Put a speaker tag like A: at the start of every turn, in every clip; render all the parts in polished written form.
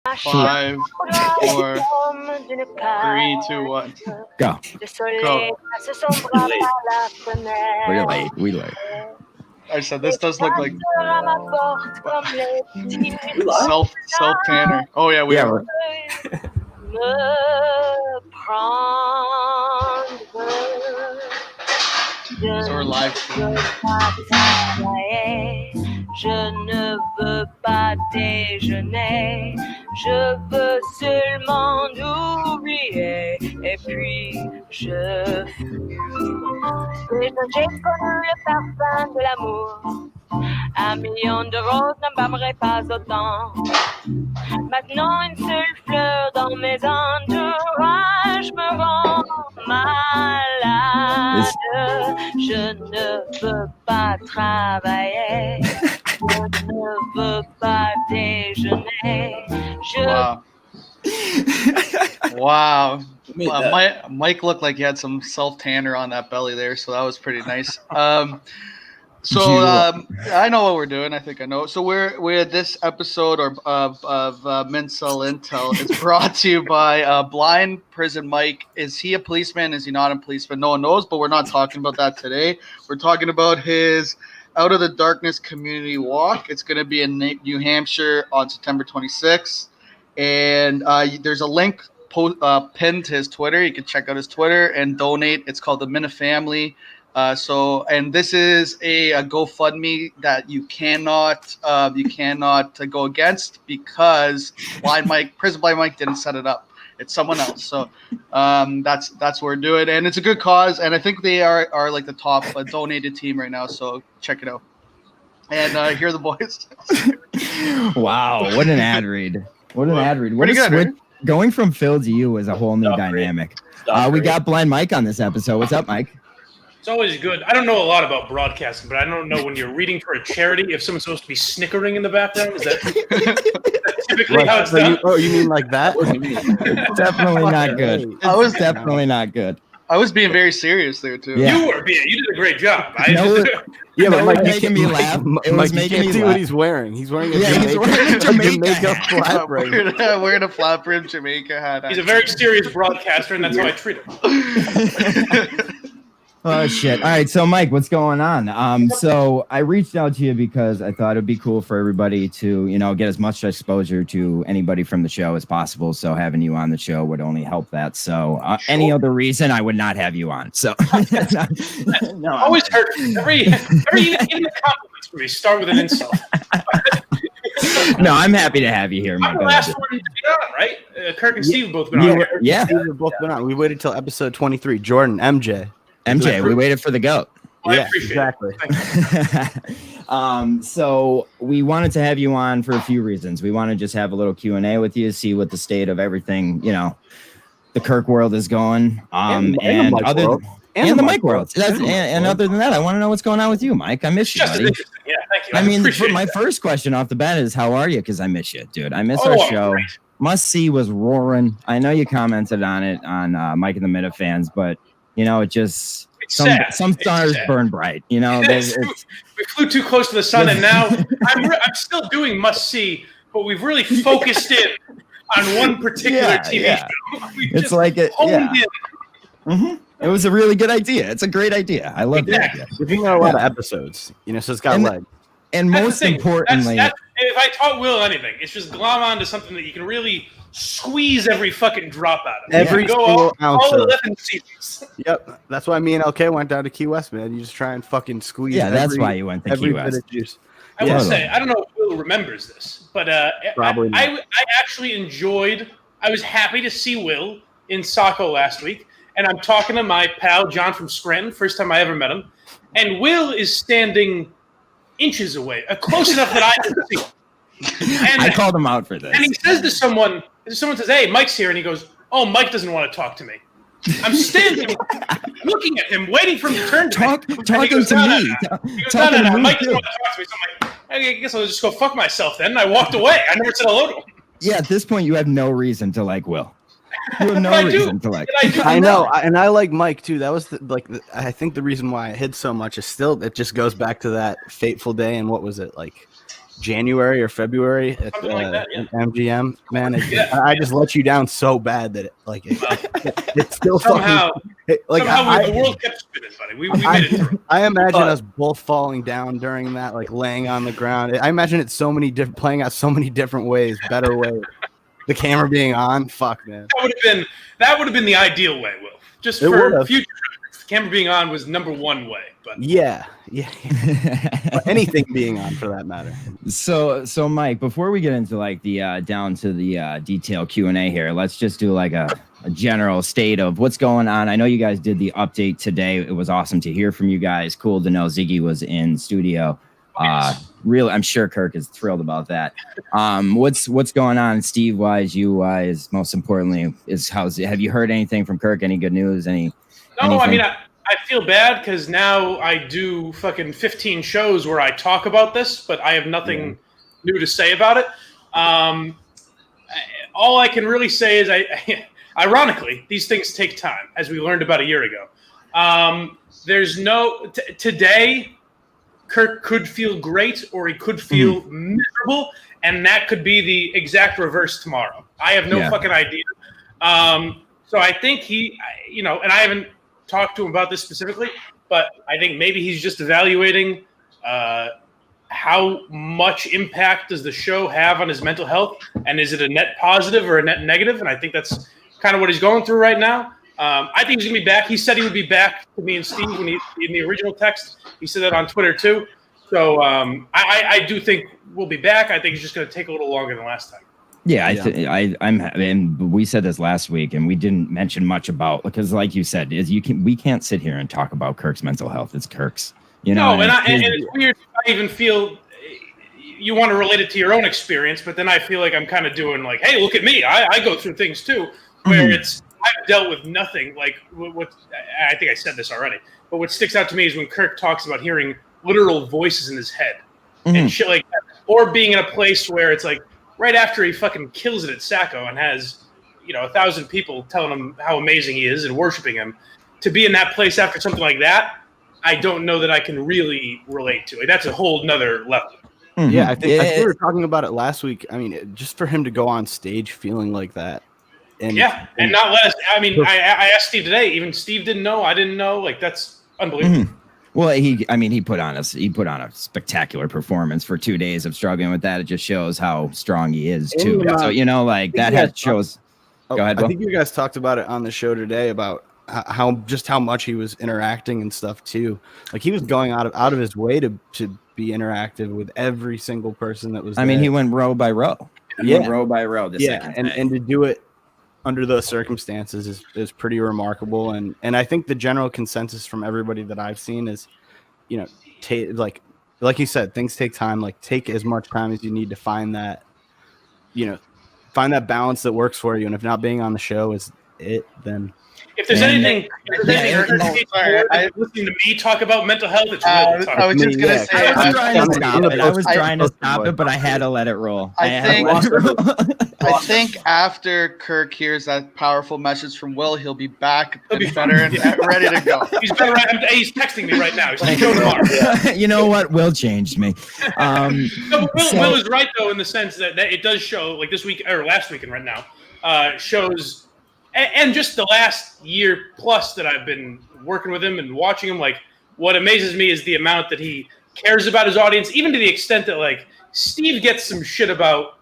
A: 5, 4, 3, 2, 1.
B: Go.
A: Go.
B: We're late. We late.
A: I said this does look like self tanner. Oh yeah, we are. So we're live.
C: Je ne veux pas déjeuner, je veux seulement oublier, et puis je fume. Déjà j'ai connu le parfum de l'amour, 1 million de roses n'embâmerait pas autant. Maintenant une seule fleur dans mes entourages me rend malade. Je ne veux pas travailler, je ne veux pas déjeuner.
A: Wow. Mike looked like he had some self tanner on that belly there, so that was pretty nice. I know what we're doing. I think I know. So we're this episode of Mincel Intel is brought to you by Blind Prison Mike. Is he a policeman? Is he not a policeman? No one knows, but we're not talking about that today. We're talking about his Out of the Darkness community walk. It's going to be in New Hampshire on September 26th. And there's a link pinned to his Twitter. You can check out his Twitter and donate. It's called the Minna Family. And this is a GoFundMe that you cannot go against because Prison Blind Mike didn't set it up. It's someone else. So that's what we're doing, and it's a good cause. And I think they are like the top donated team right now. So check it out. And here are the boys.
B: Wow, what an ad read! What an ad read! What
A: Pretty
B: a
A: good,
B: switch!
A: right?
B: Going from Phil to you is a whole new dynamic. We got Blind Mike on this episode. What's up, Mike?
D: It's always good. I don't know a lot about broadcasting, but I don't know when you're reading for a charity if someone's supposed to be snickering in the background. Is that typically how it's done?
E: You mean like that?
B: Definitely not good. Definitely not good.
A: I was being very serious there too.
B: Yeah.
D: You did a great job.
B: But Mike, making me laugh. It was making me
E: see
B: laugh.
E: what he's wearing. He's wearing a
B: Jamaica
E: flat brim.
A: Wearing a flat brim Jamaica hat.
D: He's a very serious broadcaster, and that's how I treat him.
B: Oh shit! All right, so Mike, what's going on? So I reached out to you because I thought it'd be cool for everybody to, get as much exposure to anybody from the show as possible. So having you on the show would only help that. So any other reason, I would not have you on. So
D: no, always hurt. Every even the compliments for me start with an insult.
B: No, I'm happy to have you here, Mike.
D: I'm the last one to be on, right? Kirk and Steve have both been on.
B: Yeah,
E: we've both been on. We waited till episode 23. Jordan, MJ,
B: we waited for the GOAT.
D: Well, I appreciate
B: it. So we wanted to have you on for a few reasons. We want to just have a little Q&A with you, see what the state of everything, the Kirk world is going. And the Mike world. And other than that, I want to know what's going on with you, Mike. I miss you, buddy.
D: Yeah, thank you.
B: My first question off the bat is, how are you? Because I miss you, dude. I miss our show.
D: Great.
B: Must See was roaring. I know you commented on it on Mike and the Minna fans, but it just some stars burn bright.
D: We flew too close to the sun, and now I'm still doing Must See, but we've really focused in on one particular TV show.
B: It's like it. Yeah. Mm-hmm. It was a really good idea. It's a great idea. I love that idea.
E: We've got a lot of episodes, so it's got legs.
B: And most importantly,
D: if I taught Will anything, it's just glom onto something that you can really squeeze every fucking drop out of.
E: Every single ounce.
D: All 11 seasons.
E: Yep, that's why me and LK went down to Key West, man. You just try and fucking squeeze.
B: Yeah, that's why you went to Key West.
E: Bit of juice.
D: I will say, I don't know if Will remembers this, but
E: probably not.
D: I actually enjoyed. I was happy to see Will in Saco last week, and I'm talking to my pal John from Scranton, first time I ever met him, and Will is standing inches away, close enough that I can see him. And
B: I called him out for this.
D: And he says to someone says, "Hey, Mike's here," and he goes, "Oh, Mike doesn't want to talk to me." I'm standing, looking at him, waiting for him to turn to me.
B: Talking to me.
D: He goes, no, Mike doesn't want to talk to me. So I'm like, I guess I'll just go fuck myself then. And I walked away. I never said hello to him.
B: Yeah, at this point, you have no reason to like Will. You have no reason to like.
E: I know, and I like Mike too. That was I think the reason why I hid so much is still it just goes back to that fateful day. And what was it like? January or February at
D: Something like that, yeah.
E: MGM. Man,
D: Yeah.
E: I just let you down so bad that it's still
D: Somehow,
E: fucking
D: the world kept spinning, buddy. We made it through.
E: I imagine us both falling down during that, like laying on the ground. I imagine it's so many different, playing out so many different ways, better ways. The camera being on, fuck, man.
D: That would have been the ideal way, Will. Just for future reference, the camera being on was number one way. But
E: yeah. Or anything being on for that matter.
B: So Mike, before we get into like the down to the detail Q&A here, let's just do like a general state of what's going on. I know you guys did the update today. It was awesome to hear from you guys. Cool to know Ziggy was in studio. Really, I'm sure Kirk is thrilled about that. What's going on, Steve wise, you wise, most importantly, have you heard anything from Kirk? Any good news? Anything?
D: I mean, I feel bad because now I do fucking 15 shows where I talk about this, but I have nothing new to say about it. All I can really say is ironically, these things take time, as we learned about a year ago. Today, Kirk could feel great or he could feel miserable, and that could be the exact reverse tomorrow. I have no fucking idea. So I think and I haven't talked to him about this specifically, but I think maybe he's just evaluating how much impact does the show have on his mental health, and is it a net positive or a net negative? And I think that's kind of what he's going through right now. I think he's going to be back. He said he would be back to me and Steve in the original text. He said that on Twitter too. So I do think we'll be back. I think it's just going to take a little longer than last time.
B: Yeah, and we said this last week, and we didn't mention much about, because, like you said, we can't sit here and talk about Kirk's mental health. It's Kirk's,
D: No, and it's weird. I even feel you want to relate it to your own experience, but then I feel like I'm kind of doing like, hey, look at me. I go through things too, where I've dealt with nothing. Like what I think I said this already, but what sticks out to me is when Kirk talks about hearing literal voices in his head and shit like that, or being in a place where it's like, right after he fucking kills it at Sacco and has, 1,000 people telling him how amazing he is and worshiping him, to be in that place after something like that, I don't know that I can really relate to. Like, that's a whole nother level.
E: Yeah, I think we were talking about it last week. I mean, just for him to go on stage feeling like that. And
D: not let us. I mean, I asked Steve today. Even Steve didn't know. I didn't know. Like, that's unbelievable.
B: Well, he put on a spectacular performance for 2 days of struggling with that. It just shows how strong he is too. So that shows. Go ahead, Will.
E: I think you guys talked about it on the show today about how much he was interacting and stuff too. Like, he was going out of his way to be interactive with every single person that was there.
B: I mean, he went row by row. Row by row.
E: And to do it under those circumstances is pretty remarkable. And I think the general consensus from everybody that I've seen is, like you said, things take time. Like, take as much time as you need to find that balance that works for you. And if not being on the show is it, then
D: if there's anything listening to me talk about mental health, it's Will.
A: I was just going to say,
B: I was trying to stop it, but I had to let it roll.
A: I think after Kirk hears that powerful message from Will, he'll be back and better and ready to go.
D: He's better. He's texting me right now. He's like, go tomorrow.
B: You know what? Will changed me.
D: Will is right though, in the sense that it does show, like this week or last weekend right now, shows. And just the last year plus that I've been working with him and watching him, like, what amazes me is the amount that he cares about his audience, even to the extent that, like, Steve gets some shit about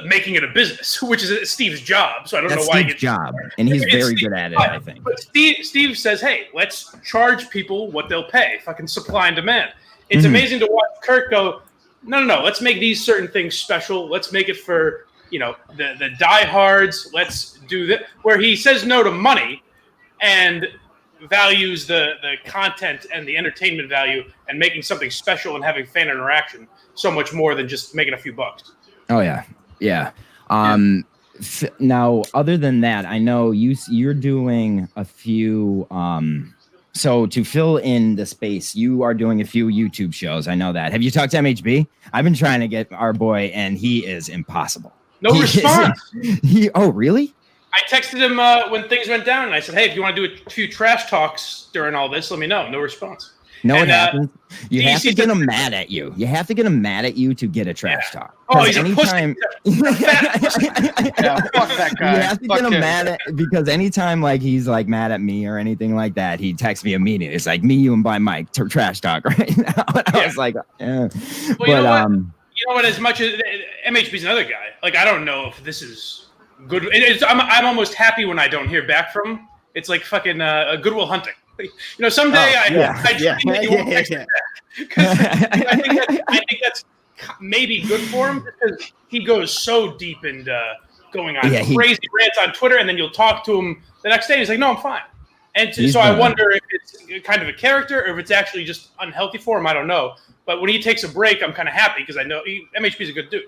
D: making it a business, which is Steve's job. So I don't know why
B: Steve's job, and he's very good at it, I think.
D: But Steve says, hey, let's charge people what they'll pay, fucking supply and demand. It's amazing to watch Kirk go, no, let's make these certain things special. Let's make it for, the diehards. Let's do that, where he says no to money and values the content and the entertainment value and making something special and having fan interaction so much more than just making a few bucks.
B: Oh yeah. Now, other than that, I know you're doing a few. So to fill in the space, you are doing a few YouTube shows. I know that. Have you talked to MHB? I've been trying to get our boy, and he is impossible.
D: No response.
B: Oh, really?
D: I texted him when things went down, and I said, hey, if you want to do a few trash talks during all this, let me know. No response.
B: No,
D: And,
B: what happens? You have
D: DC
B: to get
D: does-
B: him mad at you. You have to get him mad at you to get a trash talk.
D: Oh, he's a
B: anytime,
D: pussy. He's a fat pussy.
A: Yeah, fuck that guy.
B: You have to
A: Fuck
B: get him
A: him.
B: mad at because anytime like he's like mad at me or anything like that, he texts me immediately. It's like me, you, and by Mike trash talk right now. And I was like,
D: Well,
B: but
D: you know what? As much as MHB's another guy, like I don't know if this is good. I'm almost happy when I don't hear back from him. It's like fucking Goodwill Hunting. You know, someday because I think that's maybe good for him because he goes so deep and going on crazy rants on Twitter, and then you'll talk to him the next day. And he's like, "No, I'm fine." And so I wonder if it's kind of a character or if it's actually just unhealthy for him. I don't know. But when he takes a break, I'm kind of happy because I know MHB's a good dude.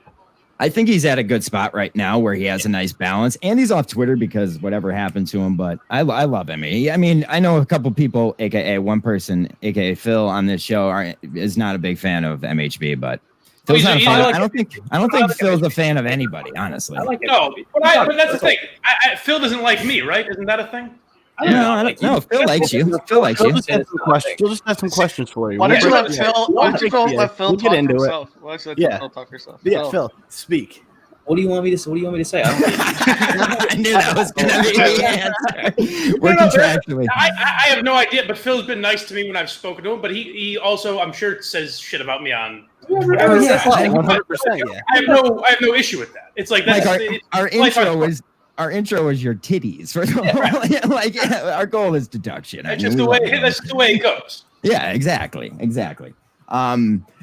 B: I think he's at a good spot right now where he has a nice balance, and he's off Twitter because whatever happened to him. But I love him. I mean, I know a couple people, aka one person, aka Phil, on this show is not a big fan of MHB, but Phil's not a fan. I don't think Phil's a fan of anybody, honestly.
D: But that's the thing. Phil doesn't like me, right? Isn't that a thing?
B: No, Phil likes you. Phil likes you.
E: He'll just have some questions for you.
A: Why don't you let Phil talk
E: into
A: himself? Why don't you let Phil talk herself?
E: Yeah, Phil, speak.
F: What do you want me to say?
B: I knew that was going to be the answer. We're contractually.
D: I have no idea, but Phil's been nice to me when I've spoken to him. But he also, I'm sure, says shit about me on.
E: 100%. Yeah.
D: I have no issue with that. It's like that's
B: our intro is your titties. First of all, our goal is deduction.
D: That's just the way it goes.
B: Yeah, exactly.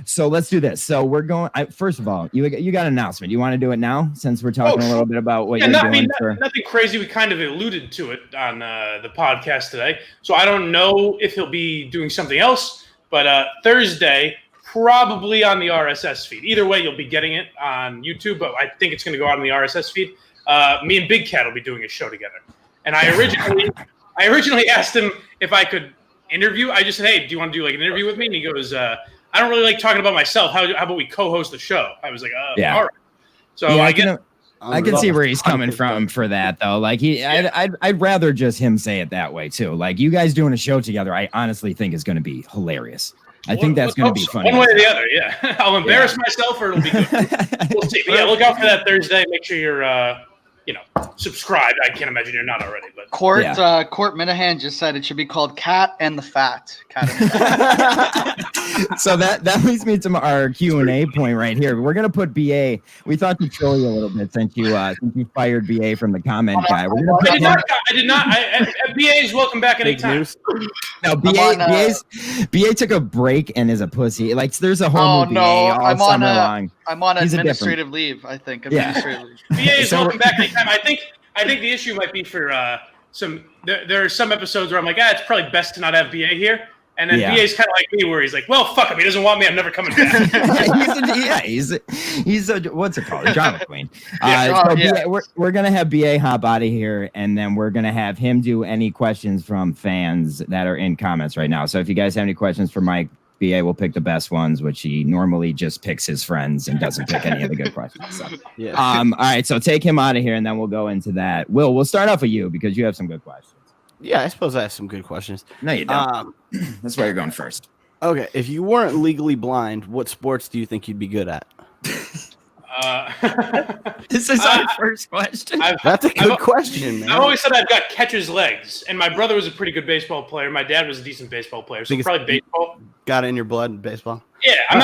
B: So let's do this. So we're going. First of all, you got an announcement. You want to do it now, since we're talking a little bit about what you're doing?
D: Nothing crazy. We kind of alluded to it on the podcast today. So I don't know if he'll be doing something else, but Thursday, probably on the RSS feed. Either way, you'll be getting it on YouTube, but I think it's going to go out on the RSS feed. Me and Big Cat will be doing a show together. And I originally asked him if I could interview. I just said, "Hey, do you want to do like an interview with me?" And he goes, "I don't really like talking about myself. How about we co-host the show?" I was like, all right. So
B: yeah, I can see where he's coming from for that though. Like I'd rather just him say it that way too. Like you guys doing a show together, I honestly think is going to be hilarious. I think that's going to be funny.
D: One way or the other, yeah. I'll embarrass myself or it'll be good. We'll see. But yeah, look out for that Thursday. Make sure you're subscribed. I can't imagine you're not already. But
A: Court Minahan just said it should be called Cat and the Fat.
B: So that leads me to our Q&A point right here. We're gonna put BA. We thought to troll you a little bit since you fired BA from the comment guy.
D: I did not. BA is welcome back anytime.
B: No, BA took a break and is a pussy. Like there's a whole BA all summer long.
A: I'm on administrative leave. I think administrative leave.
D: BA is welcome back anytime. I think the issue might be for there are some episodes where I'm like, it's probably best to not have BA here. And then BA's kind of like me, where he's like, "Well, fuck him. He doesn't want me. I'm never coming back."
B: he's a what's it called? A drama queen. We're gonna have BA hop out of here, and then we're gonna have him do any questions from fans that are in comments right now. So if you guys have any questions for Mike, BA will pick the best ones, which he normally just picks his friends and doesn't pick any of the good questions. So. Yeah. All right. So take him out of here, and then we'll go into that. We'll start off with you because you have some good questions.
E: Yeah, I suppose I have some good questions.
B: No, you don't. That's why you're going first.
E: Okay, if you weren't legally blind, what sports do you think you'd be good at?
B: This is our first question.
E: That's a good question, man.
D: I've always said I've got catcher's legs, and my brother was a pretty good baseball player. My dad was a decent baseball player, so probably baseball.
E: Got it in your blood in baseball?
D: Yeah, I'm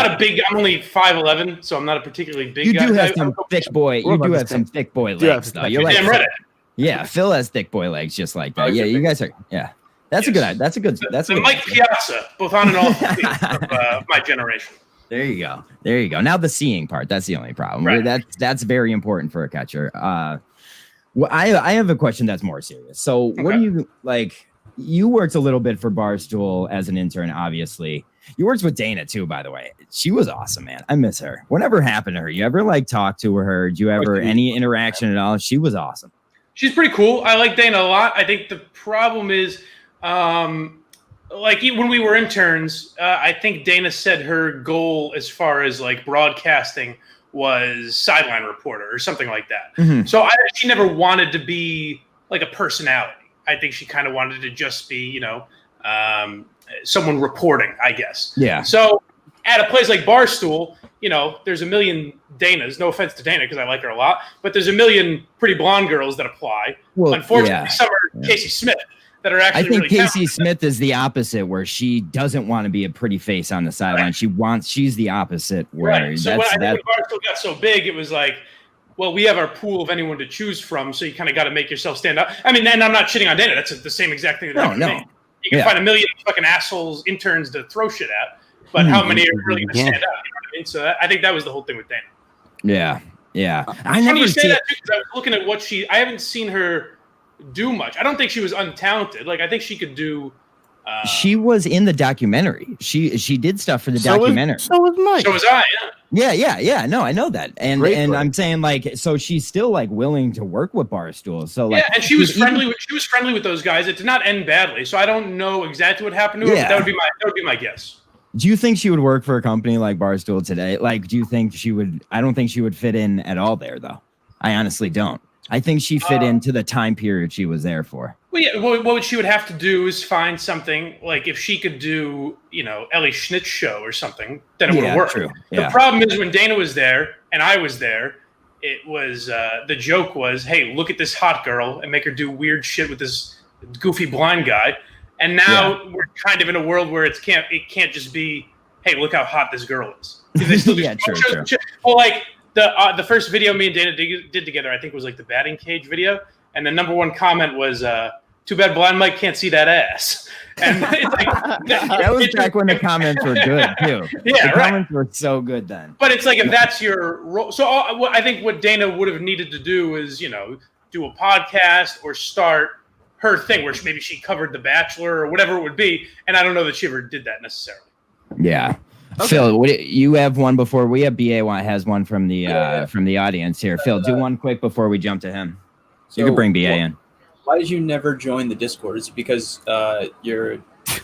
D: only 5'11", so I'm not a particularly big guy.
B: You do have some thick boy. You do have some thick boy legs, though. You're like,
D: damn right.
B: Yeah, Phil has thick boy legs just like that. Yeah, you guys are. Yeah, that's a good. That's a good. That's a
D: Mike Piazza, both on and off the field of my generation.
B: There you go. Now the seeing part. That's the only problem.
D: Right.
B: That's very important for a catcher. Well, I have a question that's more serious. So, what do you like? You worked a little bit for Barstool as an intern, obviously. You worked with Dana too, by the way. She was awesome, man. I miss her. Whatever happened to her? You ever talk to her? Did you ever any interaction at all? She was awesome.
D: She's pretty cool. I like Dana a lot. I think the problem is, when we were interns, I think Dana said her goal as far as broadcasting was sideline reporter or something like that. Mm-hmm. So she never wanted to be like a personality. I think she kind of wanted to just be, someone reporting, I guess.
B: Yeah.
D: So at a place like Barstool, you know, there's a million Danas. No offense to Dana because I like her a lot, but there's a million pretty blonde girls that apply.
B: Well,
D: unfortunately, some are Casey Smith that are actually.
B: I think
D: really
B: Casey
D: talented.
B: Smith is the opposite, where she doesn't want to be a pretty face on the sideline.
D: Right.
B: She's the opposite. Where
D: Right. So when Barstool got so big, it was like, well, we have our pool of anyone to choose from, so you kind of got to make yourself stand up. I mean, and I'm not shitting on Dana. That's the same exact thing that happened to me. You can find a million fucking assholes interns to throw shit at, but how many are really going to stand up? You know what I mean? So I think that was the whole thing with Dana.
B: Yeah.
D: I never say that too, because I was looking at what I haven't seen her do much. I don't think she was untalented. Like, I think she could do.
B: She was in the documentary. She did stuff for the documentary.
E: So was Mike.
D: So was I.
B: Yeah. No, I know that. And I'm saying, like, so she's still like willing to work with Barstool. So like,
D: and she was friendly with those guys. It did not end badly. So I don't know exactly what happened to her. But that would be my guess.
B: Do you think she would work for a company like Barstool today? Like, do you think she would? I don't think she would fit in at all there, though. I honestly don't. I think she fit into the time period she was there for.
D: Well, yeah. What she would have to do is find something, like if she could do, you know, Ellie Schnitt's show or something, then it would work.
B: True.
D: The problem is when Dana was there and I was there, it was the joke was, hey, look at this hot girl and make her do weird shit with this goofy blind guy. And now we're kind of in a world where it can't just be, hey, look how hot this girl is. They still do
B: true.
D: Well, like the first video me and Dana did together, I think was like the batting cage video, and the number one comment was, "Too bad blind Mike can't see that ass." And it's like
B: that was back when the comments were good too.
D: Yeah,
B: the comments were so good then.
D: But it's like if that's your role, so I think what Dana would have needed to do is, you know, do a podcast or start her thing where maybe she covered The Bachelor or whatever it would be, and I don't know that she ever did that necessarily.
B: Yeah. Okay. Phil, you have one before we have BA has one from the audience here. Phil, do one quick before we jump to him. So you can bring BA in.
F: Why did you never join the Discord? Is it because you're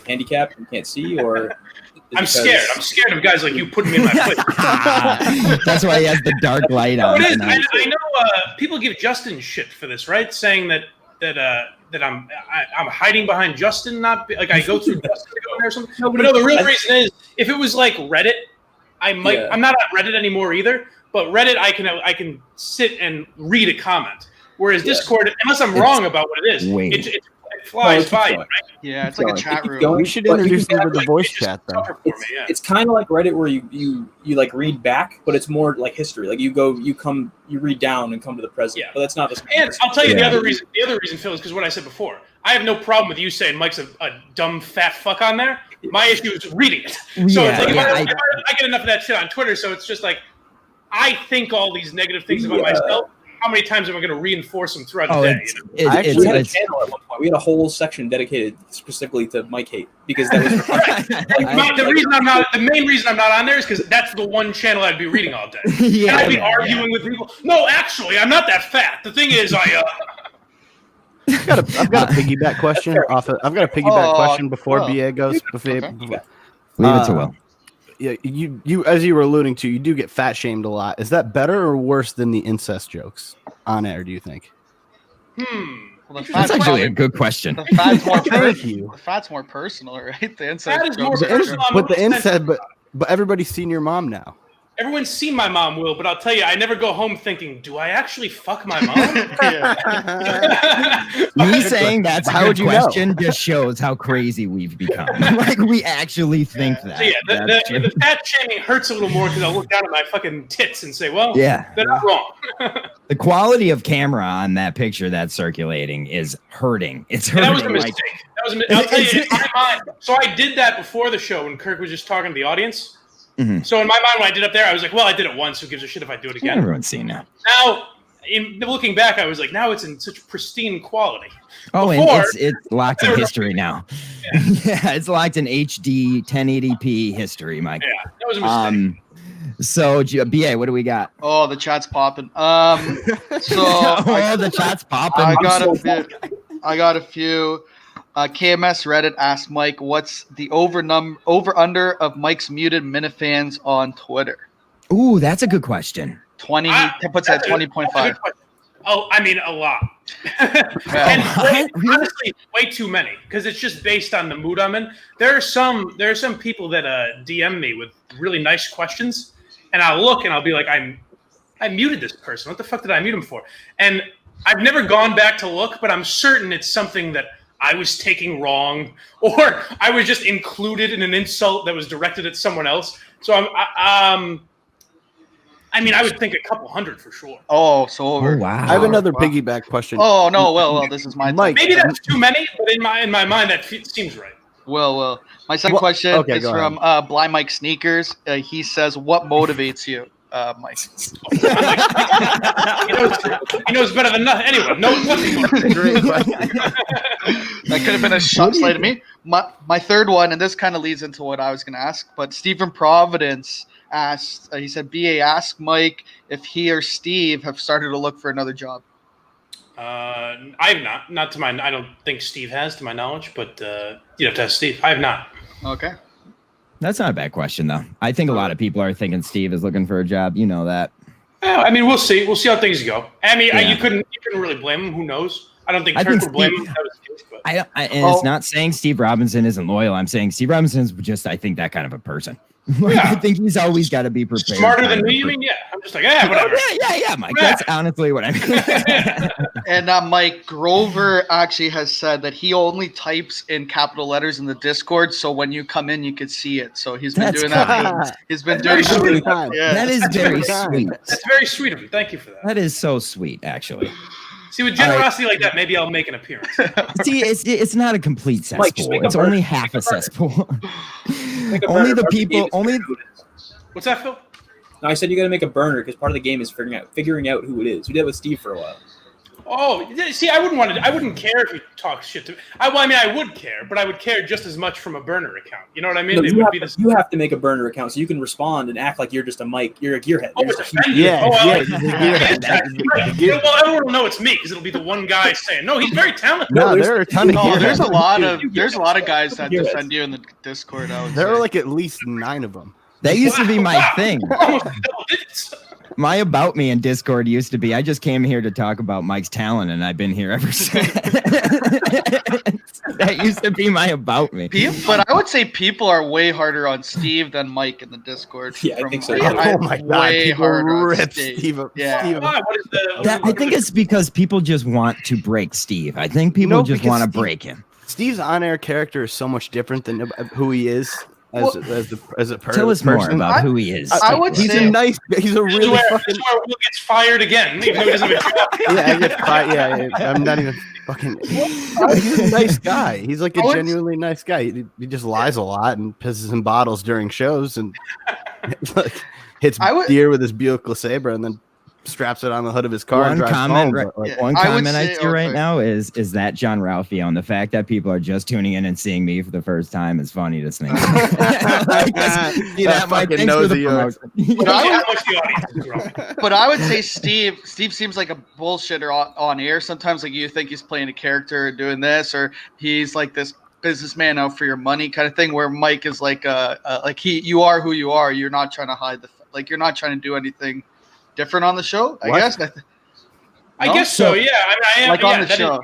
F: handicapped and can't see, or
D: I'm scared. I'm scared of guys like you putting me in my place.
B: That's why he has the dark light on.
D: It is. I know people give Justin shit for this, right? Saying that I'm hiding behind Justin, not like I go through Justin to go in there or something. But no, the real reason is if it was like Reddit, I might. Yeah. I'm not on Reddit anymore either. But Reddit, I can sit and read a comment. Whereas Discord, unless I'm wrong about what it is, it flies by. Right?
A: Yeah, it's like a chat room.
E: We should introduce them to the voice chat though.
F: It's kind of like Reddit where you like read back, but it's more like history. Like you read down and come to the present.
D: Yeah.
F: But that's not the same.
D: And I'll tell you the other reason. The other reason, Phil, is because what I said before. I have no problem with you saying Mike's a dumb fat fuck on there. My issue is reading it. So it's like I get enough of that shit on Twitter. So it's just like I think all these negative things about myself. How many times am I going to reinforce them throughout the day?
F: We had a channel at one point. We had a whole section dedicated specifically to Mike hate because that was
D: the main reason I'm not on there is because that's the one channel I'd be reading all day. And I'd be arguing with people. No, actually, I'm not that fat. The thing is, I've
E: got a piggyback question question before BA goes.
B: Leave it to Will.
E: Yeah, you as you were alluding to, you do get fat shamed a lot. Is that better or worse than the incest jokes on air, do you think?
A: Well,
B: that's actually a good question.
A: The fat's more personal. The fat's more personal, right? The incest jokes.
E: But the incest, but everybody's seen your mom now.
D: Everyone's seen my mom, Will, but I'll tell you, I never go home thinking, do I actually fuck my mom?
B: Me saying that's a good question just shows how crazy we've become. Like, we actually think that.
D: So the fat shaming hurts a little more because I'll look down at my fucking tits and say, well, they're not wrong.
B: The quality of camera on that picture that's circulating is hurting. It's hurting.
D: That was a mistake. I'll tell you, in my mind. So I did that before the show when Kirk was just talking to the audience. Mm-hmm. So in my mind, when I did up there, I was like, well, I did it once. Who gives a shit if I do it again?
B: Everyone's seen that.
D: Now, in looking back, I was like, now it's in such pristine quality.
B: Oh, before, and it's locked in history now. Yeah, it's locked in HD 1080p history, Mike.
D: Yeah, that was a mistake.
B: So, BA, what do we got?
A: Oh, the chat's popping.
B: The chat's popping.
A: I got a few. KMS Reddit asked Mike, what's the over-under of Mike's muted minifans on Twitter?
B: Ooh, that's a good question.
A: 20, puts at 20.5.
D: Oh, I mean, a lot. Honestly, way too many because it's just based on the mood I'm in. There are some people that DM me with really nice questions, and I'll look and I'll be like, I muted this person. What the fuck did I mute him for? And I've never gone back to look, but I'm certain it's something that I was taking wrong, or I was just included in an insult that was directed at someone else. So I mean, I would think a couple hundred for sure.
A: Oh, so over.
B: Oh, wow.
E: I have another piggyback question.
A: Oh no, well, this is my
E: Mike.
D: Maybe that's too many, but in my mind, that seems right.
A: Well. My second question is from Blind Mike Sneakers. He says, "What motivates you, Mike?"
D: he knows better than anyone. No,
A: That could have been a shot slide at me. My third one, and this kind of leads into what I was going to ask, but Stephen Providence asked. He said, "BA, ask Mike if he or Steve have started to look for another job."
D: I have not to my. I don't think Steve has, to my knowledge, but you have to ask Steve. I have not.
A: Okay.
B: That's not a bad question, though. I think a lot of people are thinking Steve is looking for a job. You know that.
D: I mean, we'll see. We'll see how things go. I mean,
B: Yeah.
D: you couldn't really blame him. Who knows? I don't think Kirk would blame him. That was the case, but.
B: It's not saying Steve Robinson isn't loyal. I'm saying Steve Robinson's just, I think, that kind of a person. I think he's always got to be prepared.
D: Smarter than me, you mean? Yeah. I'm just like, whatever.
B: Yeah, Mike. That's honestly what I mean.
A: And Mike Grover actually has said that he only types in capital letters in the Discord, so when you come in, you could see it. So he's been doing that. He's been doing that. Yeah.
B: That is very sweet.
D: That's very sweet of him. Thank you for that.
B: That is so sweet, actually.
D: See, with generosity like that, maybe I'll make an appearance.
B: See, it's not a complete
F: Mike,
B: cesspool. It's only half a cesspool. Only the people.
D: What's that, Phil?
F: No, I said you got to make a burner because part of the game is figuring out who it is. We did that with Steve for a while.
D: Oh, see, I wouldn't care if you talk shit to me. I mean, I would care, but I would care just as much from a burner account. You know what I mean?
F: No,
D: It
F: you,
D: would
F: have
D: be
F: to,
D: the
F: you have to make a burner account so you can respond and act like you're just a Mike. You're a gearhead.
D: Oh,
F: You're
D: it's
F: just a
D: offended.
E: Yeah,
D: Oh, I
E: yeah,
D: like it.
E: yeah.
D: Well, everyone will know it's me because it'll be the one guy saying, "No, he's very talented."
E: No, there are a ton of
A: No,
E: gearheads.
A: there's a lot of guys that defend you in the Discord. I would
E: There
A: say.
E: are like at least 9 of them.
B: That used to be my thing.
D: Almost double digits.
B: My about me in Discord used to be, I just came here to talk about Mike's talent, and I've been here ever since. That used to be my about me.
A: But I would say people are way harder on Steve than Mike in the Discord.
F: Yeah, I think so.
E: Oh my god,
A: way
E: people
A: harder on
E: rip
A: Steve.
E: Steve.
A: Yeah.
E: Steve.
D: What is the?
B: I think it's because people just want to break Steve. I think people
E: No,
B: just
E: because
B: want to
E: Steve-
B: break him.
E: Steve's on-air character is so much different than who he is as a person.
B: Tell us more about who he is.
A: I would
E: He's
A: say-
E: a nice. He's a really
D: This
E: fucking.
D: is where Will gets fired again, even though he doesn't have a job.
E: Yeah, I'm not even fucking. He's a nice guy. He's like a genuinely nice guy. He just lies a lot and pisses in bottles during shows and like hits deer with his Buick LeSabre and then straps it on the hood of his car and drives home.
B: One comment I see right now is that John Ralphio, and the fact that people are just tuning in and seeing me for the first time is funny to think.
A: But I would say Steve seems like a bullshitter on air. Sometimes like you think he's playing a character or doing this, or he's like this businessman out for your money kind of thing, where Mike is like you are who you are. You're not trying to hide you're not trying to do anything different on the show, I guess.
D: I guess so. Yeah, I mean, I am.
A: Like on the show.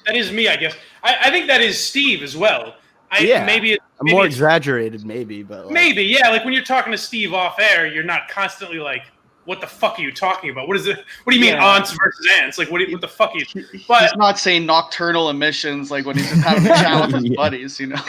D: That is me, I guess. I think that is Steve as well. Maybe
E: more exaggerated, maybe, but
D: maybe, yeah. Like when you're talking to Steve off air, you're not constantly like, "What the fuck are you talking about? What is it? What do you mean aunts versus ants? Like what the fuck are you?" But
A: he's not saying nocturnal emissions like when he's just having a chat with his buddies, you know.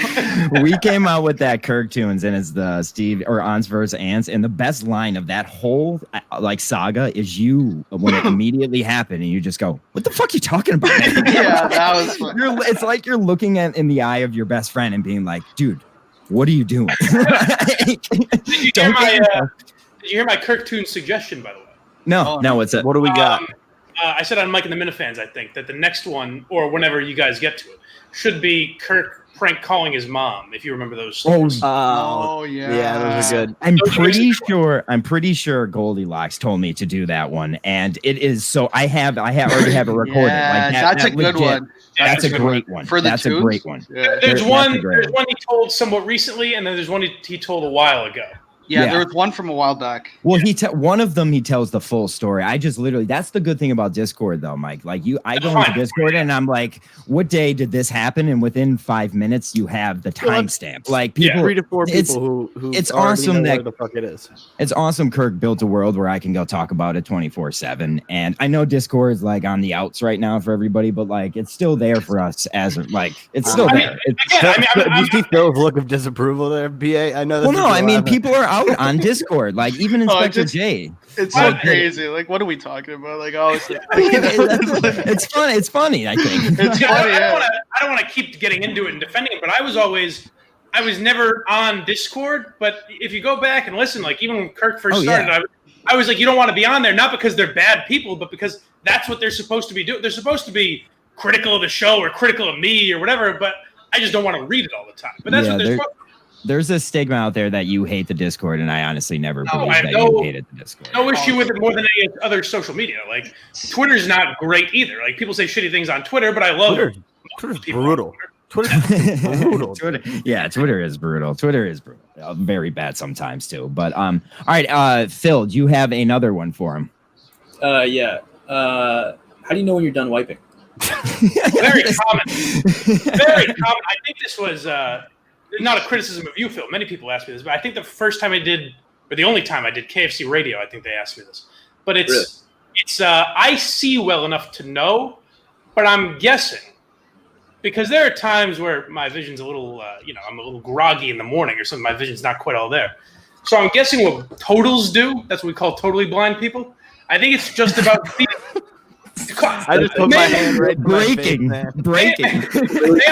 B: We came out with that Kirk Tunes, and it's the Steve or aunts versus ants, and the best line of that whole like saga is you when it immediately happened, and you just go, "What the fuck are you talking about?"
A: Yeah, that was fun.
B: It's like you're looking in the eye of your best friend and being like, "Dude, what are you doing?"
D: Did you hear my Kirk Toon suggestion, by the way?
B: No, what's it?
E: What do we got?
D: I said on Mike and the Minifans, I think, that the next one, or whenever you guys get to it, should be Kirk prank calling his mom, if you remember those stories.
A: Oh yeah.
E: Yeah, those are good.
B: I'm pretty sure Goldilocks told me to do that one, and it is so. I already have it recorded.
A: Yeah,
B: like
A: that's a good one.
B: That's a great one.
A: For the
B: That's a great one.
A: Yeah.
D: There's one he told somewhat recently, and then there's one he told a while ago.
A: Yeah,
B: Yeah.
A: there was one from a while back.
B: Well, one of them he tells the full story. I just literally that's the good thing about Discord though, Mike. Like I go into Discord and I'm like, what day did this happen? And within 5 minutes you have the timestamp. Like people
E: 3 to 4 people who
B: it's
E: already
B: awesome
E: know
B: that
E: where the fuck it is.
B: It's awesome Kirk built a world where I can go talk about it 24/7. And I know Discord is like on the outs right now for everybody, but like it's still there for us as like it's still there.
E: You see Phil's look of disapproval there, BA. I know.
B: Well, no, I mean people are out on Discord. Like even Inspector J.
A: It's so crazy. Like, what are we talking about? Like, honestly,
B: it's fun. It's funny. I think
A: it's funny.
D: I don't want to keep getting into it and defending it, but I was never on Discord. But if you go back and listen, like even when Kirk first started, I was like, you don't want to be on there, not because they're bad people, but because that's what they're supposed to be doing. They're supposed to be critical of the show or critical of me or whatever. But I just don't want to read it all the time. But that's what they're supposed to.
B: There's a stigma out there that you hate the Discord, and I honestly never believed that you hated the Discord.
D: No issue with it more than any other social media. Like Twitter's not great either. Like people say shitty things on Twitter, but I love it.
E: Twitter's brutal. Twitter's brutal.
B: Twitter is brutal. Twitter is brutal. Very bad sometimes too. But all right, Phil, do you have another one for him?
F: Yeah. How do you know when you're done wiping?
D: Very common. Very common. I think this was not a criticism of you, Phil. Many people ask me this, but I think the first time I did, or the only time I did KFC radio, I think they asked me this. But it's I see well enough to know, but I'm guessing because there are times where my vision's a little, I'm a little groggy in the morning or something. My vision's not quite all there. So I'm guessing what totals do. That's what we call totally blind people. I think it's just about
E: I just put my hand right
B: breaking.
D: May I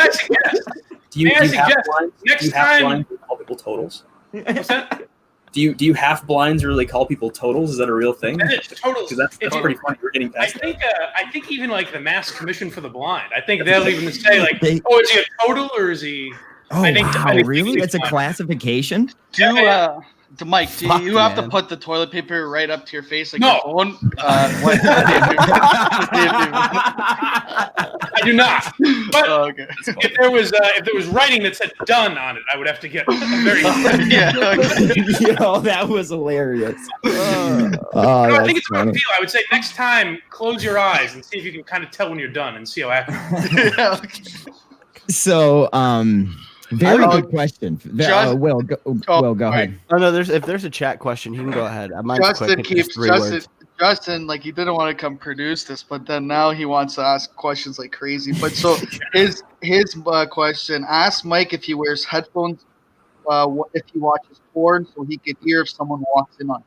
D: suggest?
F: Do you half blinds?
D: Next
F: do you half
D: time,
F: blinds really call people totals?
D: What's that?
F: Do you half blinds really call people totals? Is that a real thing?
D: That is totals.
F: Because that's pretty funny. We're getting past that.
D: I think even like the Mass Commission for the Blind. I think they'll even say like, is he a total or is he?
B: Oh,
D: I think,
B: wow,
D: I think
B: really?
D: he's
B: That's a
D: blind.
B: classification?
A: Mike, do
E: Fuck,
A: you have to
E: man.
A: put the toilet paper right up to your face like
D: No.
A: your phone?
D: I do not. But
A: okay.
D: if there was writing that said "done" on it, I would have to get a very.
A: Yeah. Okay.
B: Yo, that was hilarious.
D: No, I think it's about feel. I would say next time, close your eyes and see if you can kind of tell when you're done and see how accurate.
A: Yeah, okay.
B: So, very good question. Will, go ahead.
E: Oh no, if there's a chat question, he can go ahead.
A: Justin, like he didn't want to come produce this, but then now he wants to ask questions like crazy. But so his question: ask Mike if he wears headphones, if he watches porn, so he can hear if someone walks in on him.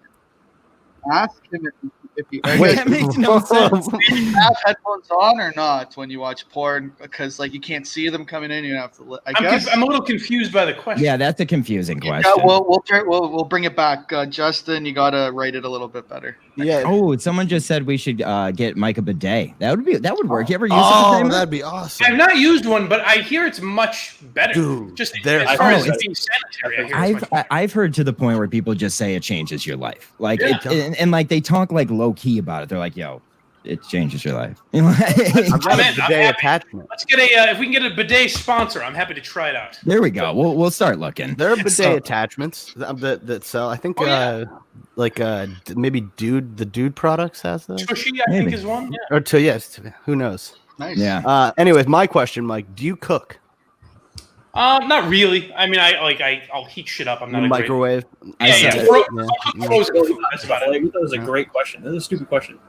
A: Ask him if he
B: That makes no sense.
A: do you have headphones on or not when you watch porn, because like you can't see them coming in. You have to.
D: I'm a little confused by the question.
B: Yeah, that's a confusing question.
A: Yeah, we'll bring it back, Justin. You gotta write it a little bit better.
E: Yeah.
B: Oh, someone just said we should get Mike a bidet. That would work. You ever use
E: Oh,
B: it?
E: that'd be awesome.
D: I've not used one, but I hear it's much better.
E: Dude,
D: just
E: there-
D: as far as
B: it's-
D: being sanitary, I hear it's much better.
B: I've heard to the point where people just say it changes your life. Like and like they talk like low key about it. They're like, "Yo, it changes your life."
E: I've got
D: I'm
E: a
D: in. I'm
E: bidet
D: happy.
E: attachment.
D: Let's get if we can get a bidet sponsor, I'm happy to try it out.
B: There we go. We'll start looking.
E: There are bidet
B: So-
E: attachments that sell. I think
D: Oh, yeah.
E: maybe the Dude Products has those.
D: Tushy, I
B: Maybe.
D: think, is one. Yeah.
E: Or to yes, who knows?
A: Nice.
B: Yeah.
E: Anyways, my question, Mike, do you cook?
D: Not really. I mean, I'll heat shit up. I'm not a great.
E: Microwave?
D: Yeah,
B: said
D: yeah.
B: it.
D: Frozen food. That's about it.
F: Like, that was a great question. That was a stupid question.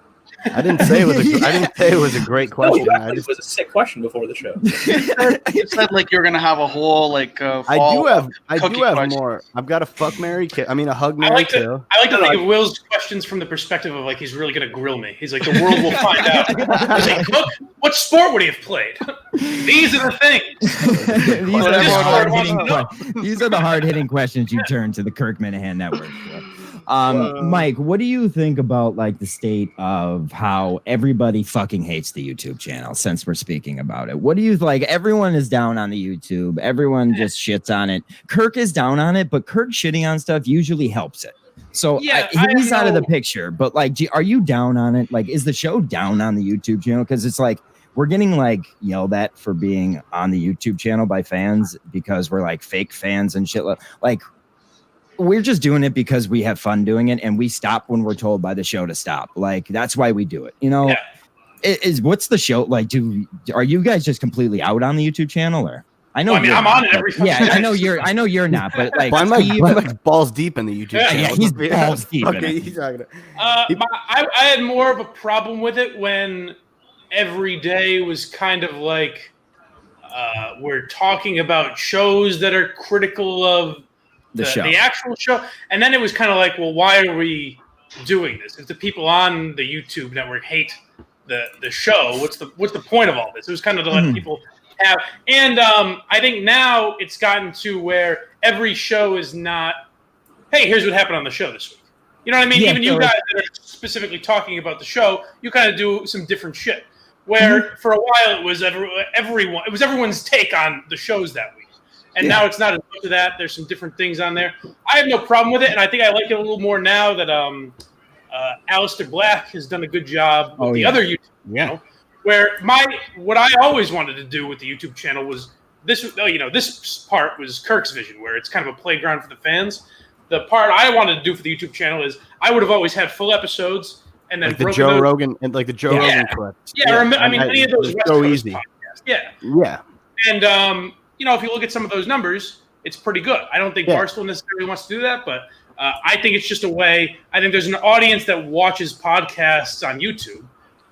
E: I didn't say it was a great question.
F: No,
E: I
F: it
E: just
F: was a sick question before the show.
A: You said like you're gonna have a whole like.
E: I do have
A: cookie question.
E: more. I've got a fuck Mary kill. I mean a hug
D: I
E: Mary
D: like
E: kill.
D: to think of Will's questions from the perspective of like he's really gonna grill me. He's like, the world will find out. He's like, look, what sport would he have played? These are the things.
B: These are the hard-hitting questions you turn to the Kirk Minahan Network for. Mike, what do you think about like the state of how everybody fucking hates the YouTube channel, since we're speaking about it? What do you like? Everyone is down on the YouTube. Everyone just shits on it. Kirk is down on it, but Kirk shitting on stuff usually helps it. So
D: Yeah,
B: he's out of the picture, but like, are you down on it? Like, is the show down on the YouTube channel? Because it's like, we're getting like yelled at for being on the YouTube channel by fans because we're like fake fans and shit. Like, we're just doing it because we have fun doing it, and we stop when we're told by the show to stop. Like that's why we do it. You know, what's the show like? Are you guys just completely out on the YouTube channel, or? I know.
D: Well, I mean, I'm on it every.
B: Yeah, I know you're not, but like,
E: Mike's balls deep in the YouTube channel.
B: Yeah, he's balls deep.
E: Okay, he's not gonna.
D: I had more of a problem with it when every day was kind of like we're talking about shows that are critical of the actual show, and then it was kind of like, well, why are we doing this? If the people on the YouTube network hate the show, what's the point of all this? It was kind of to let people have, and I think now it's gotten to where every show is not, hey, here's what happened on the show this week. You know what I mean? Even you guys that are specifically talking about the show, you kind of do some different shit. Where for a while it was everyone's take on the shows that week, and now it's not as much of that. There's some different things on there. I have no problem with it, and I think I like it a little more now that Alistair Black has done a good job with the other YouTube channel. Where what I always wanted to do with the YouTube channel was this. This part was Kirk's vision, where it's kind of a playground for the fans. The part I wanted to do for the YouTube channel is I would have always had full episodes and then
E: like the Joe Rogan and like the Joe Rogan clips.
D: Yeah, I mean any of those West
E: so
D: Coast
E: easy.
D: podcasts. Yeah.
E: And
D: if you look at some of those numbers, it's pretty good. I don't think Barstool necessarily wants to do that, but I think it's just a way. I think there's an audience that watches podcasts on YouTube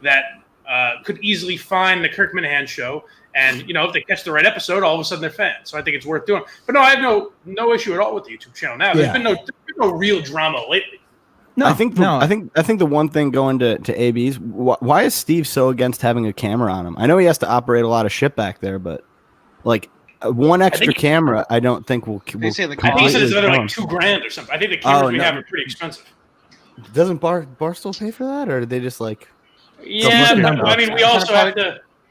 D: that could easily find the Kirk Minahan show, and if they catch the right episode, all of a sudden they're fans. So I think it's worth doing. But no, I have no issue at all with the YouTube channel now. There's been no real drama lately.
E: No, I think the one thing going to AB's, why is Steve so against having a camera on him? I know he has to operate a lot of shit back there, but like one extra camera, I don't think will.
D: I think he said it's another like $2,000 or something. I think the cameras we have are pretty expensive.
E: Doesn't Barstool pay for that, or did they just like?
D: Yeah, I mean, we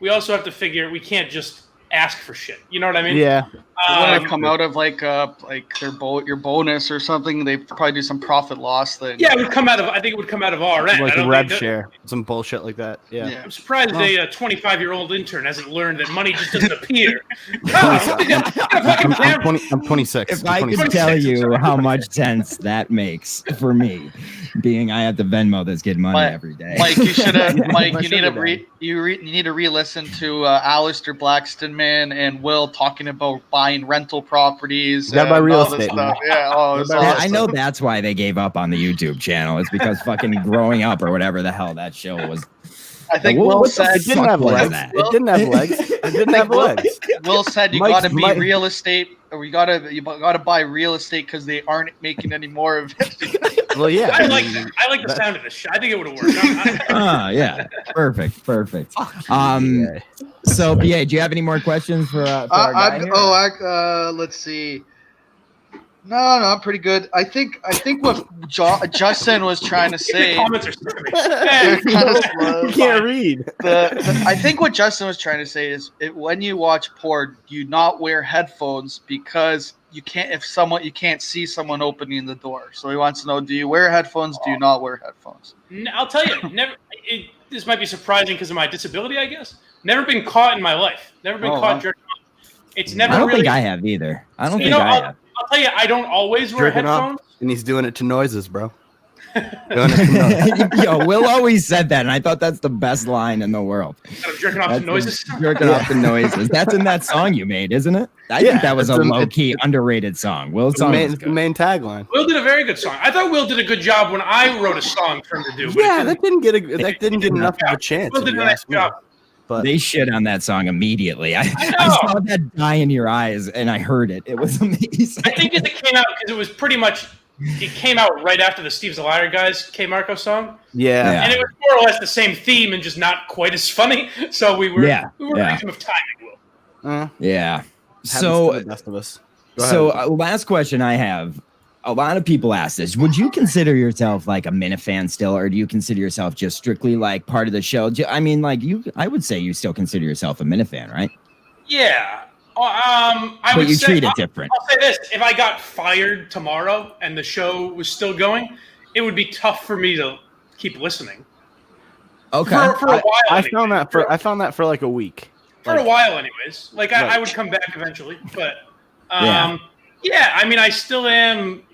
D: also have to figure we can't just ask for shit. You know what I mean?
E: Yeah.
A: Would it come out of like your bonus or something? They probably do some profit loss thing.
D: Yeah, it would come out of. I think it would come out of our end.
E: Like a rev share, some bullshit like that. Yeah.
D: I'm surprised a 25-year-old intern hasn't learned that money just doesn't appear.
E: I'm 26.
B: If I could tell you how much sense that makes for me, being I have to Venmo this kid money every day.
A: Mike, you should have. Mike, you need to re-listen to Alistair Blackston, man, and Will talking about buying rental properties.
E: You gotta buy real estate.
A: Yeah,
B: I know that's why they gave up on the YouTube channel. It's because fucking growing up or whatever the hell that show was.
A: I think Will said
E: it didn't have legs. It didn't have legs. It didn't have legs.
A: Will said you got to be real estate, or you got to buy real estate because they aren't making any more of it.
E: Well, yeah.
D: I like the sound of this. I think it would have worked.
B: Yeah, perfect. So, BA, do you have any more questions for our guy here?
A: Let's see. No, I'm pretty good. I think what Justin was trying to say.
D: Comments are
E: you can't read.
A: I think what Justin was trying to say is when you watch porn, you not wear headphones because you can't see someone opening the door. So he wants to know: do you wear headphones? Do you not wear headphones?
D: I'll tell you. This might be surprising because of my disability, I guess. Never been caught in my life. Never been caught jerking off. It's never.
B: I don't
D: really,
B: think I have either. I don't think I have.
D: I'll tell you, I don't always wear headphones.
E: And he's doing it to noises, bro.
B: Yo, Will always said that, and I thought that's the best line in the world.
D: I'm jerking off to noises.
B: Jerking off to noises. That's in that song you made, isn't it? I think that was a low-key underrated song. Will's song was
E: the main tagline.
D: Will did a very good song. I thought Will did a good job when I wrote a song for him to do.
E: Yeah, that didn't get enough of a chance.
D: Will did a nice job.
B: But they shit on that song immediately. I saw that dye in your eyes, and I heard it. It was amazing.
D: I think it came out because it was pretty much. It came out right after the Steve's a Liar guys K Marco song.
E: Yeah.
D: And it was more or less the same theme and just not quite as funny. So we were victim of timing, Will.
B: Yeah. So
E: the best of us.
B: Last question I have. A lot of people ask this. Would you consider yourself like a Minifan still, or do you consider yourself just strictly like part of the show? I mean, like I would say you still consider yourself a Minifan, right?
D: Yeah.
B: But you treat it different.
D: I'll say this. If I got fired tomorrow and the show was still going, it would be tough for me to keep listening.
B: Okay.
D: For a while.
E: I found that for like a week.
D: For a while anyways. I would come back eventually. But yeah, I mean I still am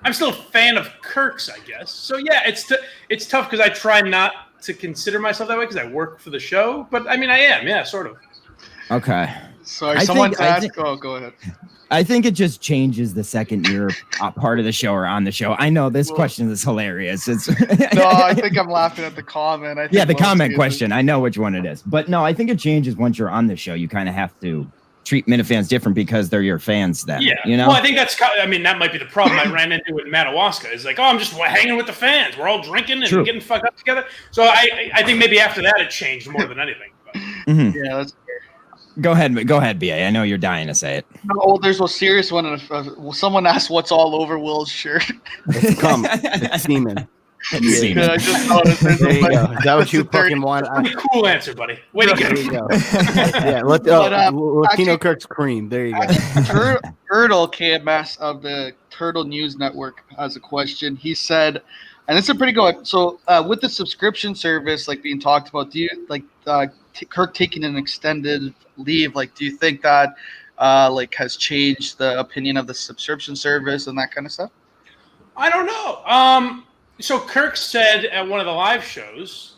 D: I'm still a fan of Kirk's, I guess. So yeah, it's tough because I try not to consider myself that way because I work for the show. But I mean, I am, yeah, sort of.
B: Okay.
A: Sorry,
B: I
A: someone's
B: think- I
A: asked.
B: think-
A: Oh, go ahead.
B: I think it just changes the second you're part of the show or on the show. I know this question is hilarious. It's
A: No, I think I'm laughing at the comment. I think
B: yeah, the
A: most
B: comment
A: people-
B: question. I know which one it is, but no, I think it changes once you're on the show. You kind of have to treat Minifans different because they're your fans. Then,
D: Yeah,
B: you know.
D: Well, I think that might be the problem I ran into with Madawaska. Is like, oh, I'm just hanging with the fans. We're all drinking and
B: True.
D: getting fucked up together. So I think maybe after that it changed more than anything. But.
B: Mhm.
A: Yeah, that's
B: Go ahead, BA. I know you're dying to say it.
A: oh, there's a serious one. Someone asked what's all over Will's shirt.
E: It's cum. It's semen.
B: It's semen.
A: Yeah, I just noticed. There's
E: There you
A: like-
E: go. Is that what you
A: it's a dirty-
E: fucking want?
D: Pretty cool answer, buddy. Way to
E: There
D: go.
E: you go. Yeah,
A: But,
E: Latino
A: actually-
E: Kirk's cream. There you go.
A: Turtle KMS of the Turtle News Network has a question. He said, and it's a pretty good one. So, with the subscription service like being talked about, do you like Kirk taking an extended leave? Like, do you think that like has changed the opinion of the subscription service and that kind of stuff?
D: I don't know. So Kirk said at one of the live shows,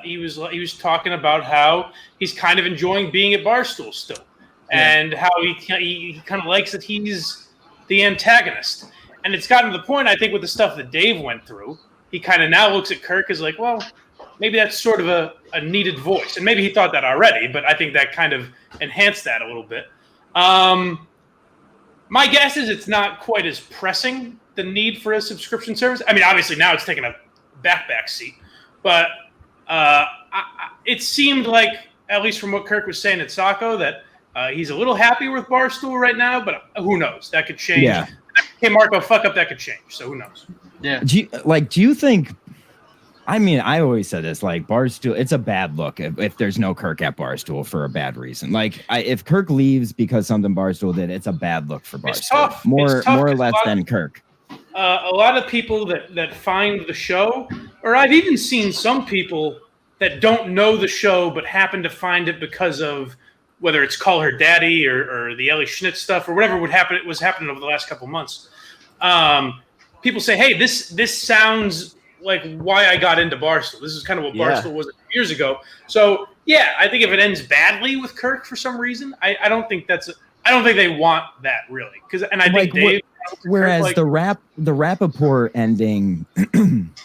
D: he was talking about how he's kind of enjoying being at Barstool still, and how he kind of likes that he's the antagonist. And it's gotten to the point, I think, with the stuff that Dave went through, he kind of now looks at Kirk as like, well, maybe that's sort of a needed voice. And maybe he thought that already, but I think that kind of enhanced that a little bit. My guess is it's not quite as pressing, the need for a subscription service. I mean, obviously now it's taken a back seat, but it seemed like, at least from what Kirk was saying at Saco, that he's a little happy with Barstool right now, but who knows? That could change.
B: Yeah.
D: Hey, Marco, fuck up, that could change. So who knows?
A: Yeah.
B: Do you think? I mean, I always said this, like Barstool, it's a bad look if there's no Kirk at Barstool for a bad reason. Like, if Kirk leaves because something Barstool did, it's a bad look for Barstool.
D: It's tough.
B: More
D: It's tough
B: or
D: 'cause
B: less than Kirk.
D: A lot of people that find the show, or I've even seen some people that don't know the show but happen to find it because of whether it's Call Her Daddy or the Ellie Schnitt stuff or whatever was happening over the last couple months. People say, hey, this sounds like why I got into Barstool. This is kind of what Barstool was a few years ago. So yeah, I think if it ends badly with Kirk for some reason, I don't think they want that really. And I think Dave.
B: Whereas
D: Kirk,
B: the Rappaport ending,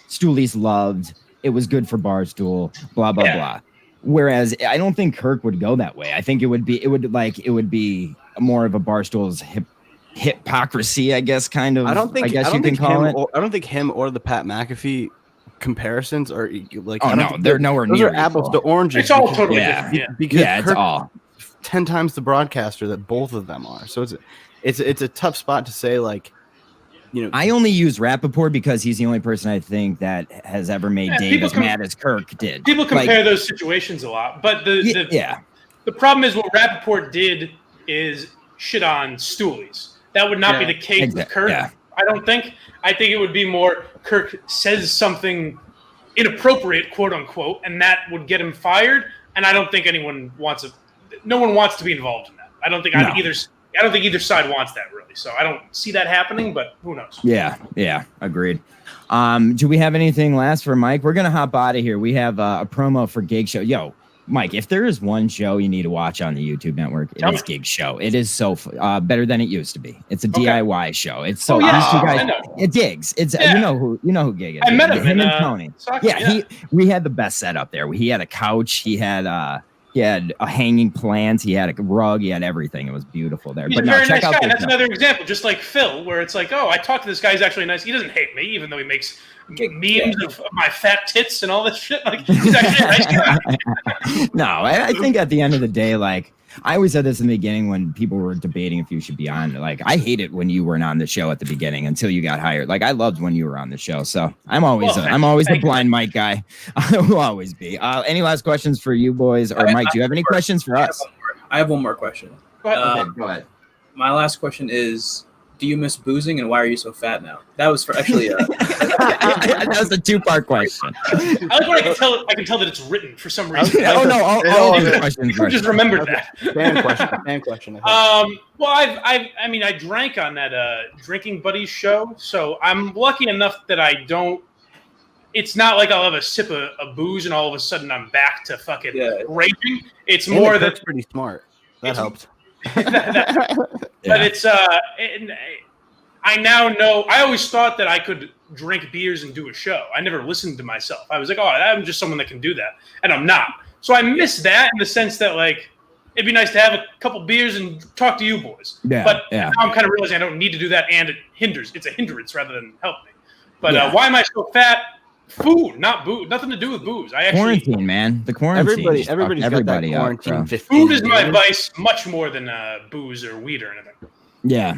B: Stooley's loved. It was good for Barstool. Blah blah blah. Whereas I don't think Kirk would go that way. I think it would be more of a Barstool's hypocrisy, I guess, kind of. I you can call it.
E: I don't think him or the Pat McAfee comparisons are like.
B: Oh no, they're nowhere
E: those
B: near.
E: are apples to oranges.
D: It's all totally different. Yeah.
E: Because
B: it's
E: Kirk,
B: all
E: 10 times the broadcaster that both of them are. So it's a tough spot to say, like, you know.
B: I only use Rappaport because he's the only person I think that has ever made Dave as mad as Kirk did.
D: People compare those situations a lot, but the problem is what Rappaport did is shit on Stoolies. That would not be the case with Kirk.
B: Yeah.
D: I don't think. I think it would be more Kirk says something inappropriate, quote unquote, and that would get him fired. And I don't think no one wants to be involved in that. I don't think either side wants that really. So I don't see that happening, but who knows?
B: Yeah, agreed. Do we have anything last for Mike? We're gonna hop out of here. We have a promo for Gig Show. Yo, Mike, if there is one show you need to watch on the YouTube network, it is Gig Show. It is so better than it used to be. It's a DIY show. It's so these two guys. It digs. It's you know who Gig is.
D: I met him
B: and Tony.
D: Soccer,
B: we had the best setup there. He had a couch. He had a hanging plant. He had a rug. He had everything. It was beautiful there.
D: He's
B: but
D: a very
B: check
D: nice
B: out
D: guy. That's another example, just like Phil, where it's like, oh, I talked to this guy. He's actually nice. He doesn't hate me, even though he makes memes of my fat tits and all this shit. Like, he's actually a nice guy.
B: No, I think at the end of the day, like, I always said this in the beginning when people were debating if you should be on. Like, I hated when you weren't on the show at the beginning until you got hired. Like, I loved when you were on the show. So I'm always the blind Mike guy. I will always be. Any last questions for you boys or Mike? Do you have any questions for us?
F: I have one more question.
B: Go ahead.
F: My last question is, do you miss boozing, and why are you so fat now? That was for actually.
B: That was a 2-part question.
D: I like when I can tell that it's written for some reason.
B: Oh no, all of the questions.
D: I just remembered that.
E: Fan question.
D: Well, I mean, I drank on that Drinking Buddies show, so I'm lucky enough that I don't. It's not like I'll have a sip of booze and all of a sudden I'm back to fucking raging. It's more
E: that's
D: that
E: pretty smart. That helped.
D: But it's I now know. I always thought that I could drink beers and do a show. I never listened to myself. I was like, oh, I'm just someone that can do that, and I'm not. So I miss that in the sense that like it'd be nice to have a couple beers and talk to you boys.
B: Yeah,
D: but
B: yeah.
D: now I'm kind of realizing I don't need to do that, and it's a hindrance rather than helping. But why am I so fat? Food, not booze. Nothing to do with booze. I actually
B: quarantine, man. The quarantine.
E: Everybody's got that quarantine. 15
D: food is my
E: years.
D: vice much more than booze or weed or anything.
B: Yeah.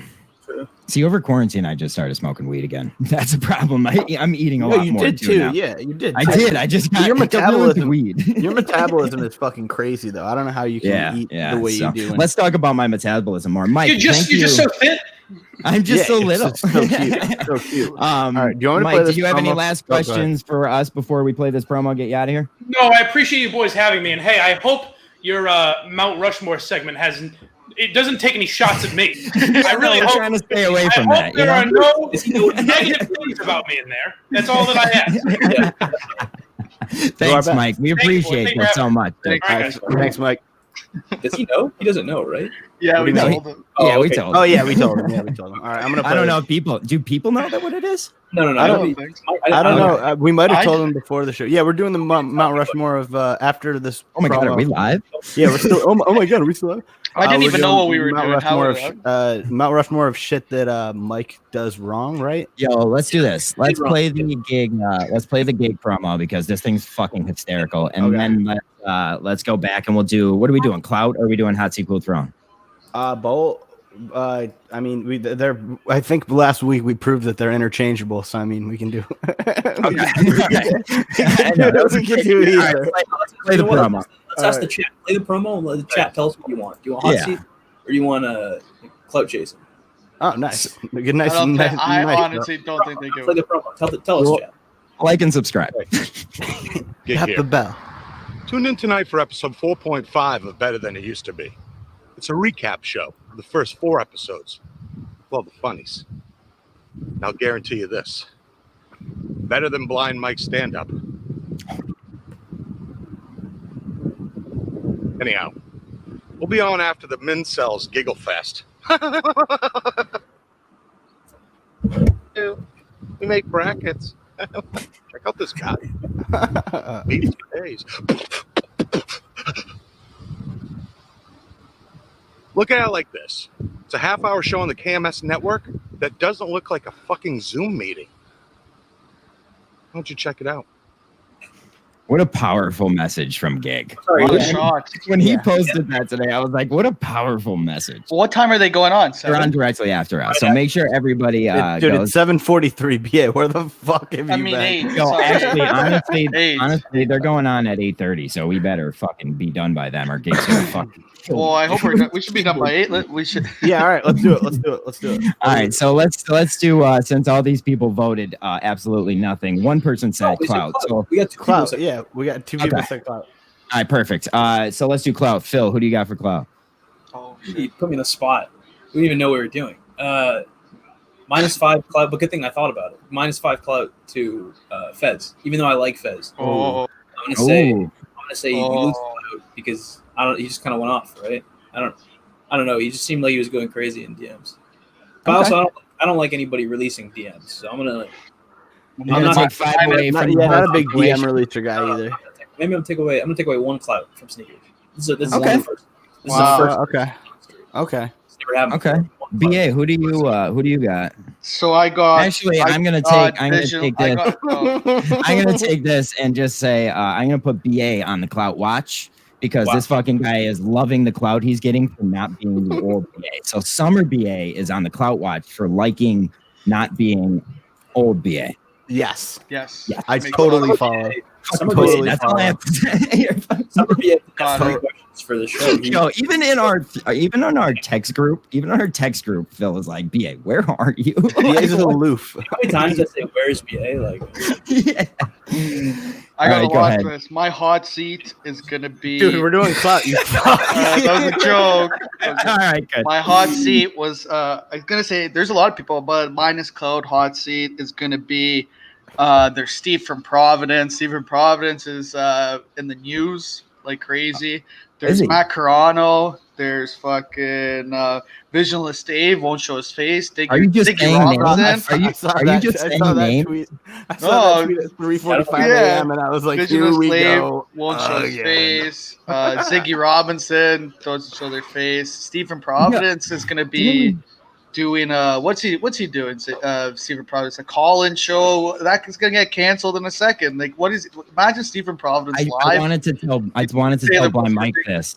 B: See, over quarantine, I just started smoking weed again. That's a problem. I'm eating a lot
E: you
B: more
E: did too.
B: now.
E: Yeah, you did.
B: I did. I just got
E: your metabolism.
B: weed.
E: Your metabolism is fucking crazy, though. I don't know how you can eat the way you do.
B: Let's talk about my metabolism more, Mike.
D: You're just so fit.
B: I'm just so little.
E: It's so cute. So cute. All right, do you want to
B: Mike,
E: play this
B: do you have any
E: promo?
B: last questions for us before we play this promo? Get you out of here.
D: No, I appreciate you boys having me, and hey, I hope your Mount Rushmore segment doesn't take any shots at me. I really
B: I'm
D: hope.
B: trying to stay away from
D: I
B: that.
D: hope there are no negative things about me in there. That's all that I have.
B: Thanks, Mike. We appreciate that so much.
E: Thanks, Mike.
F: Does he know? He doesn't know, right?
A: Yeah, we
B: No,
A: told him.
B: Yeah, we
F: okay.
B: told.
E: Oh yeah, we told him. All right, I'm gonna.
B: I don't know if people know that what it is.
F: No.
E: I don't
F: know.
E: know. We might have told him before the show. Yeah, we're doing the Mount Rushmore of after this.
B: Oh my god, are we live?
E: Yeah, we're still. Oh my god, are we still live?
A: I didn't even know what we were
E: Mount
A: doing.
E: Rushmore Mount Rushmore of shit that Mike does wrong, right?
B: Yo, let's do this. Let's play the gig. Let's play the gig promo because this thing's fucking hysterical. And then let's go back and we'll do. What are we doing? Clout? Or are we doing Hot Seat Cool Throne?
E: Both. I mean, they're. I think last week we proved that they're interchangeable. So I mean, we can do. We can do either.
B: Play the promo.
F: Let's ask the chat. Play the promo and let the chat tell us what you want. Do you want hot seat or do you want clout chasing?
E: Oh, nice. Good, nice.
A: I honestly don't think they give.
F: Play the promo. Tell us, chat.
B: Like and subscribe.
E: Tap the bell.
G: Tune in tonight for episode 4.5 of Better Than It Used to Be. It's a recap show of the first 4 episodes. Well, the funnies. And I'll guarantee you this. Better than Blind Mike's stand-up. Anyhow, we'll be on after the Mincel's Giggle Fest. We make brackets. Check out this guy. 82 days. Look at it like this. It's a half-hour show on the KMS network that doesn't look like a fucking Zoom meeting. Why don't you check it out?
B: What a powerful message from Gig.
F: Sorry,
A: I'm shocked.
B: When he posted that today, I was like, what a powerful message.
A: What time are they going on?
B: They're on directly after us. So make sure everybody
E: Dude,
B: goes.
E: it's 7:43 BA. Where the fuck have you been?
A: 8.
B: Yo,
A: Sorry.
B: actually,
A: 8.
B: honestly, they're going on at 8:30, so we better fucking be done by them or Gig's gonna fucking.
A: Well, I hope we're done. We should be done by 8. We should.
E: Yeah, all right, let's do it.
B: All right, so let's do since all these people voted absolutely nothing. One person said clout. So
F: we got 2
E: Clout.
F: people.
E: Yeah, we got 2 people said clout.
B: all right, perfect. So let's do clout. Phil, who do you got for clout?
A: Oh,
F: You put me in the spot. We didn't even know what we were doing. -5 clout, but good thing I thought about it. -5 clout to Fez, even though I like Fez.
A: Oh.
F: I'm gonna say
B: Ooh.
F: you lose clout because he just kind of went off, right? I don't know. He just seemed like he was going crazy in DMs. But also, I don't like anybody releasing DMs, so I'm gonna.
B: I'm gonna take 5 away from
E: Not a big DM releaser guy either.
F: Maybe I'm gonna take away 1 clout from sneakers. This is
B: Okay.
F: the first. This
A: Wow.
F: is the first.
E: Okay.
F: It's never happened
B: Okay.
F: before. 1 clout.
B: BA, who do you got?
A: So I got.
B: Actually, I'm gonna take this.
A: oh.
B: I'm gonna take this and just say I'm gonna put BA on the clout watch because this fucking guy is loving the clout he's getting for not being the old BA. So Summer BA is on the clout watch for liking not being old BA.
E: Yes.
A: Yes.
B: Yeah.
E: I
A: Makes
E: totally
A: sense.
E: follow.
C: Summer
B: Pussy,
C: BA,
B: that's all I have to say. You're fucking-
F: Summer BA
A: God.
F: has 3 questions for the show.
B: Yo, even in our text group, Phil was like, "BA, where are you?"
E: BA's is aloof.
F: How many times I say, "Where's BA?" Like,
B: Yeah.
A: I gotta
B: Alright, go
A: watch
B: ahead.
A: this. My hot seat is gonna be.
E: Dude, we're doing clout. You
A: that was a joke.
B: All right, good.
A: My hot seat was. I was gonna say there's a lot of people, but minus Cloud hot seat is gonna be. There's Steve from Providence. Steve from Providence is in the news like crazy. There's
B: Is he?
A: Matt Carano. There's fucking Visionless Dave won't show his face.
B: Are you just
A: Ziggy
B: saying names?
A: Robinson.
B: Are you just saying names?
E: tweet. I saw that tweet at 3:45
A: Yeah.
E: a.m. and I was like,
A: Visionless
E: here we
A: Dave
E: go.
A: won't show his
E: again.
A: face. Ziggy Robinson doesn't show their face. Steve from Providence is gonna be doing what's he doing? Steve from Providence, a call-in show that is gonna get canceled in a second. Like, what is? Imagine Steve from Providence
B: I
A: live.
B: wanted to tell Blind Mike this.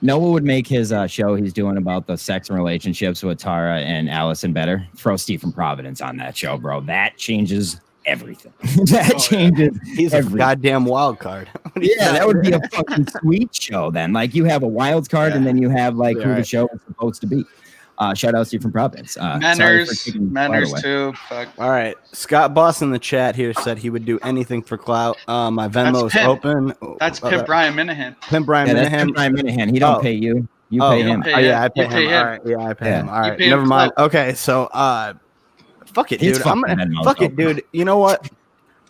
B: Noah would make his show he's doing about the sex and relationships with Tara and Allison better. Throw Steve from Providence on that show, bro. That changes everything. That changes.
E: He's a goddamn wild card.
B: Yeah, that would be a fucking sweet show then. Like you have a wild card and then you have like who the show is supposed to be. Shout out Steve from Providence.
A: Manners too. Fuck.
E: All right. Scott Boss in the chat here said he would do anything for clout. My Venmo is
A: Pimp.
E: open.
A: That's Pimp Brian Minahan.
E: Pimp Brian
B: That's
E: Minahan.
B: Brian Minahan. He don't pay you. You pay him.
A: pay
E: Oh, yeah, I
A: him.
E: pay
A: You
E: him.
A: pay him.
E: All right. Yeah, I pay him. All right.
A: pay him
E: Never mind.
A: clout.
E: Okay, so fuck it,
B: He's
E: dude. I'm
B: fucking
E: gonna
B: Venmo,
E: fuck it,
B: though.
E: dude. You know what?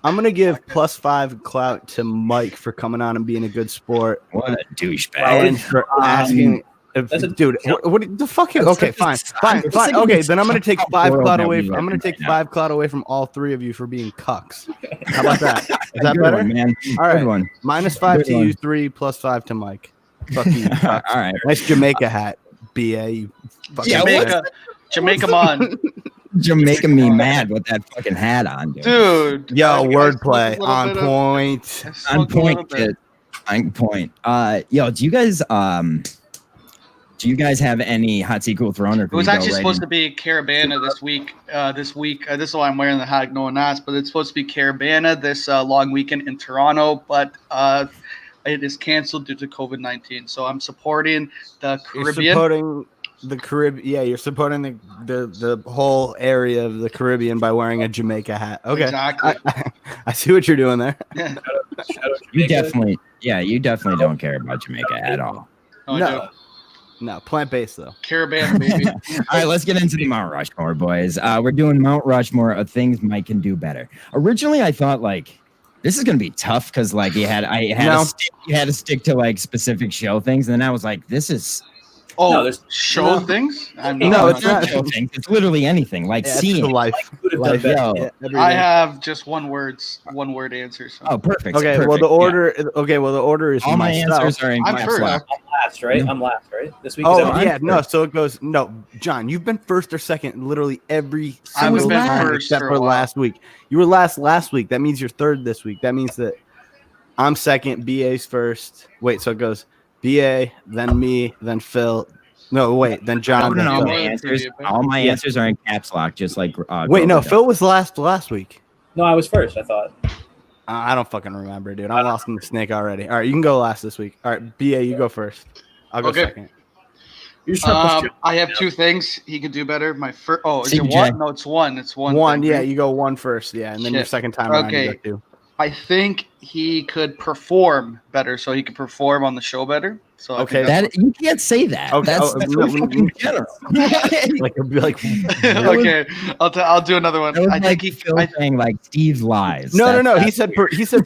E: I'm gonna give +5 clout to Mike for coming on and being a good sport
B: What a douchebag.
E: and for asking.
F: That's a-
E: Dude, what the fuck? Okay, fine. Okay, then I'm gonna take 5 clout away. I'm gonna take 5 clout away from all 3 of you for being cucks. How about that? Is that
B: Good
E: better?
B: one, man.
E: All right.
B: Good one.
E: -5
B: Good
E: to
B: one.
E: you 3, +5 to Mike. Fuck you.
B: All right.
E: Nice Jamaica hat, BA. You fucking
B: Yeah,
E: prick.
A: Jamaica on.
B: You're making me mad with that fucking hat on, dude.
A: Dude.
E: Yo,
A: I
E: wordplay
A: smoked a little
E: on
A: bit of-
E: point.
A: I
B: On
A: smoked a little
B: point,
A: bit.
B: kid. On point. Yo, do you guys have any hot seat cool thrown or
A: It was actually supposed to be Carabana this week. This is why I'm wearing the hat. No one asked, but it's supposed to be Carabana this long weekend in Toronto, but it is canceled due to COVID-19. So I'm supporting the
E: You're
A: Caribbean.
E: supporting the Caribbean. Yeah, you're supporting the whole area of the Caribbean by wearing a Jamaica hat. Okay,
A: Exactly.
E: I see what you're doing there.
A: Yeah.
B: You definitely don't care about Jamaica at all.
A: Oh,
E: No.
A: I do.
E: No, plant-based though.
A: Carabana, baby.
B: All right, let's get into the Mount Rushmore, boys. We're doing Mount Rushmore of things Mike can do better. Originally, I thought like this is gonna be tough because like you had to stick to like specific show things, and then I was like, this is
A: Oh,
F: No, there's-
A: show
F: no.
A: things? I'm
E: No, it's
B: not
E: not.
B: show things. It's literally anything like
E: Yeah, it's
B: seeing.
E: the life.
F: Could have done
E: Life,
F: better.
B: Yo.
E: yeah, everything.
A: I have just one word answer. So.
B: Oh, perfect.
E: Okay, well
B: perfect,
E: the
B: yeah.
E: order. Okay, well the order is
B: All my
E: myself.
B: answers are in
A: I'm
B: caps
A: first.
B: lock.
F: I'm last, right? I'm last, right? This week.
E: Oh
F: is that
E: yeah,
B: I'm
E: no.
B: first.
E: So it goes. No, John, you've been first or second literally every
A: I haven't
E: single
A: been
E: time
A: first
E: except
A: for a
E: for
A: while.
E: last week. You were last week. That means you're third this week. That means that I'm second. BA's first. Wait, so it goes BA, then me, then Phil. No, wait, then John.
B: No,
E: then
B: all
E: Phil.
B: my answers. All my
E: Yeah.
B: answers are in caps lock, just like.
E: Wait, no,
B: Grover does.
E: Phil was last week.
F: No, I was first. I thought.
E: I don't fucking remember, dude. I'm lost in the snake already. All right, you can go last this week. All right, BA, you go first. I'll go
A: Okay.
E: second.
F: You're just trying to push
A: I have 2 things he could do better. My first. Oh, is it
B: CJ.
A: one? No, it's one. It's one.
E: One,
A: thing.
E: yeah, you go one first, yeah, and then your
A: Shit.
E: second time around you
A: Okay.
E: go two.
A: I think he could perform better, so he could perform on the show better. So I
E: Okay.
A: think that's
B: That you can't say that.
E: Okay,
B: That's
E: oh,
B: so
E: no,
B: fucking general.
E: Like it'll be like
A: okay. I'll do another one.
B: That was
A: I
B: like
A: think he.
B: Phil saying like Steve's lies.
E: No. He
B: That's-
E: said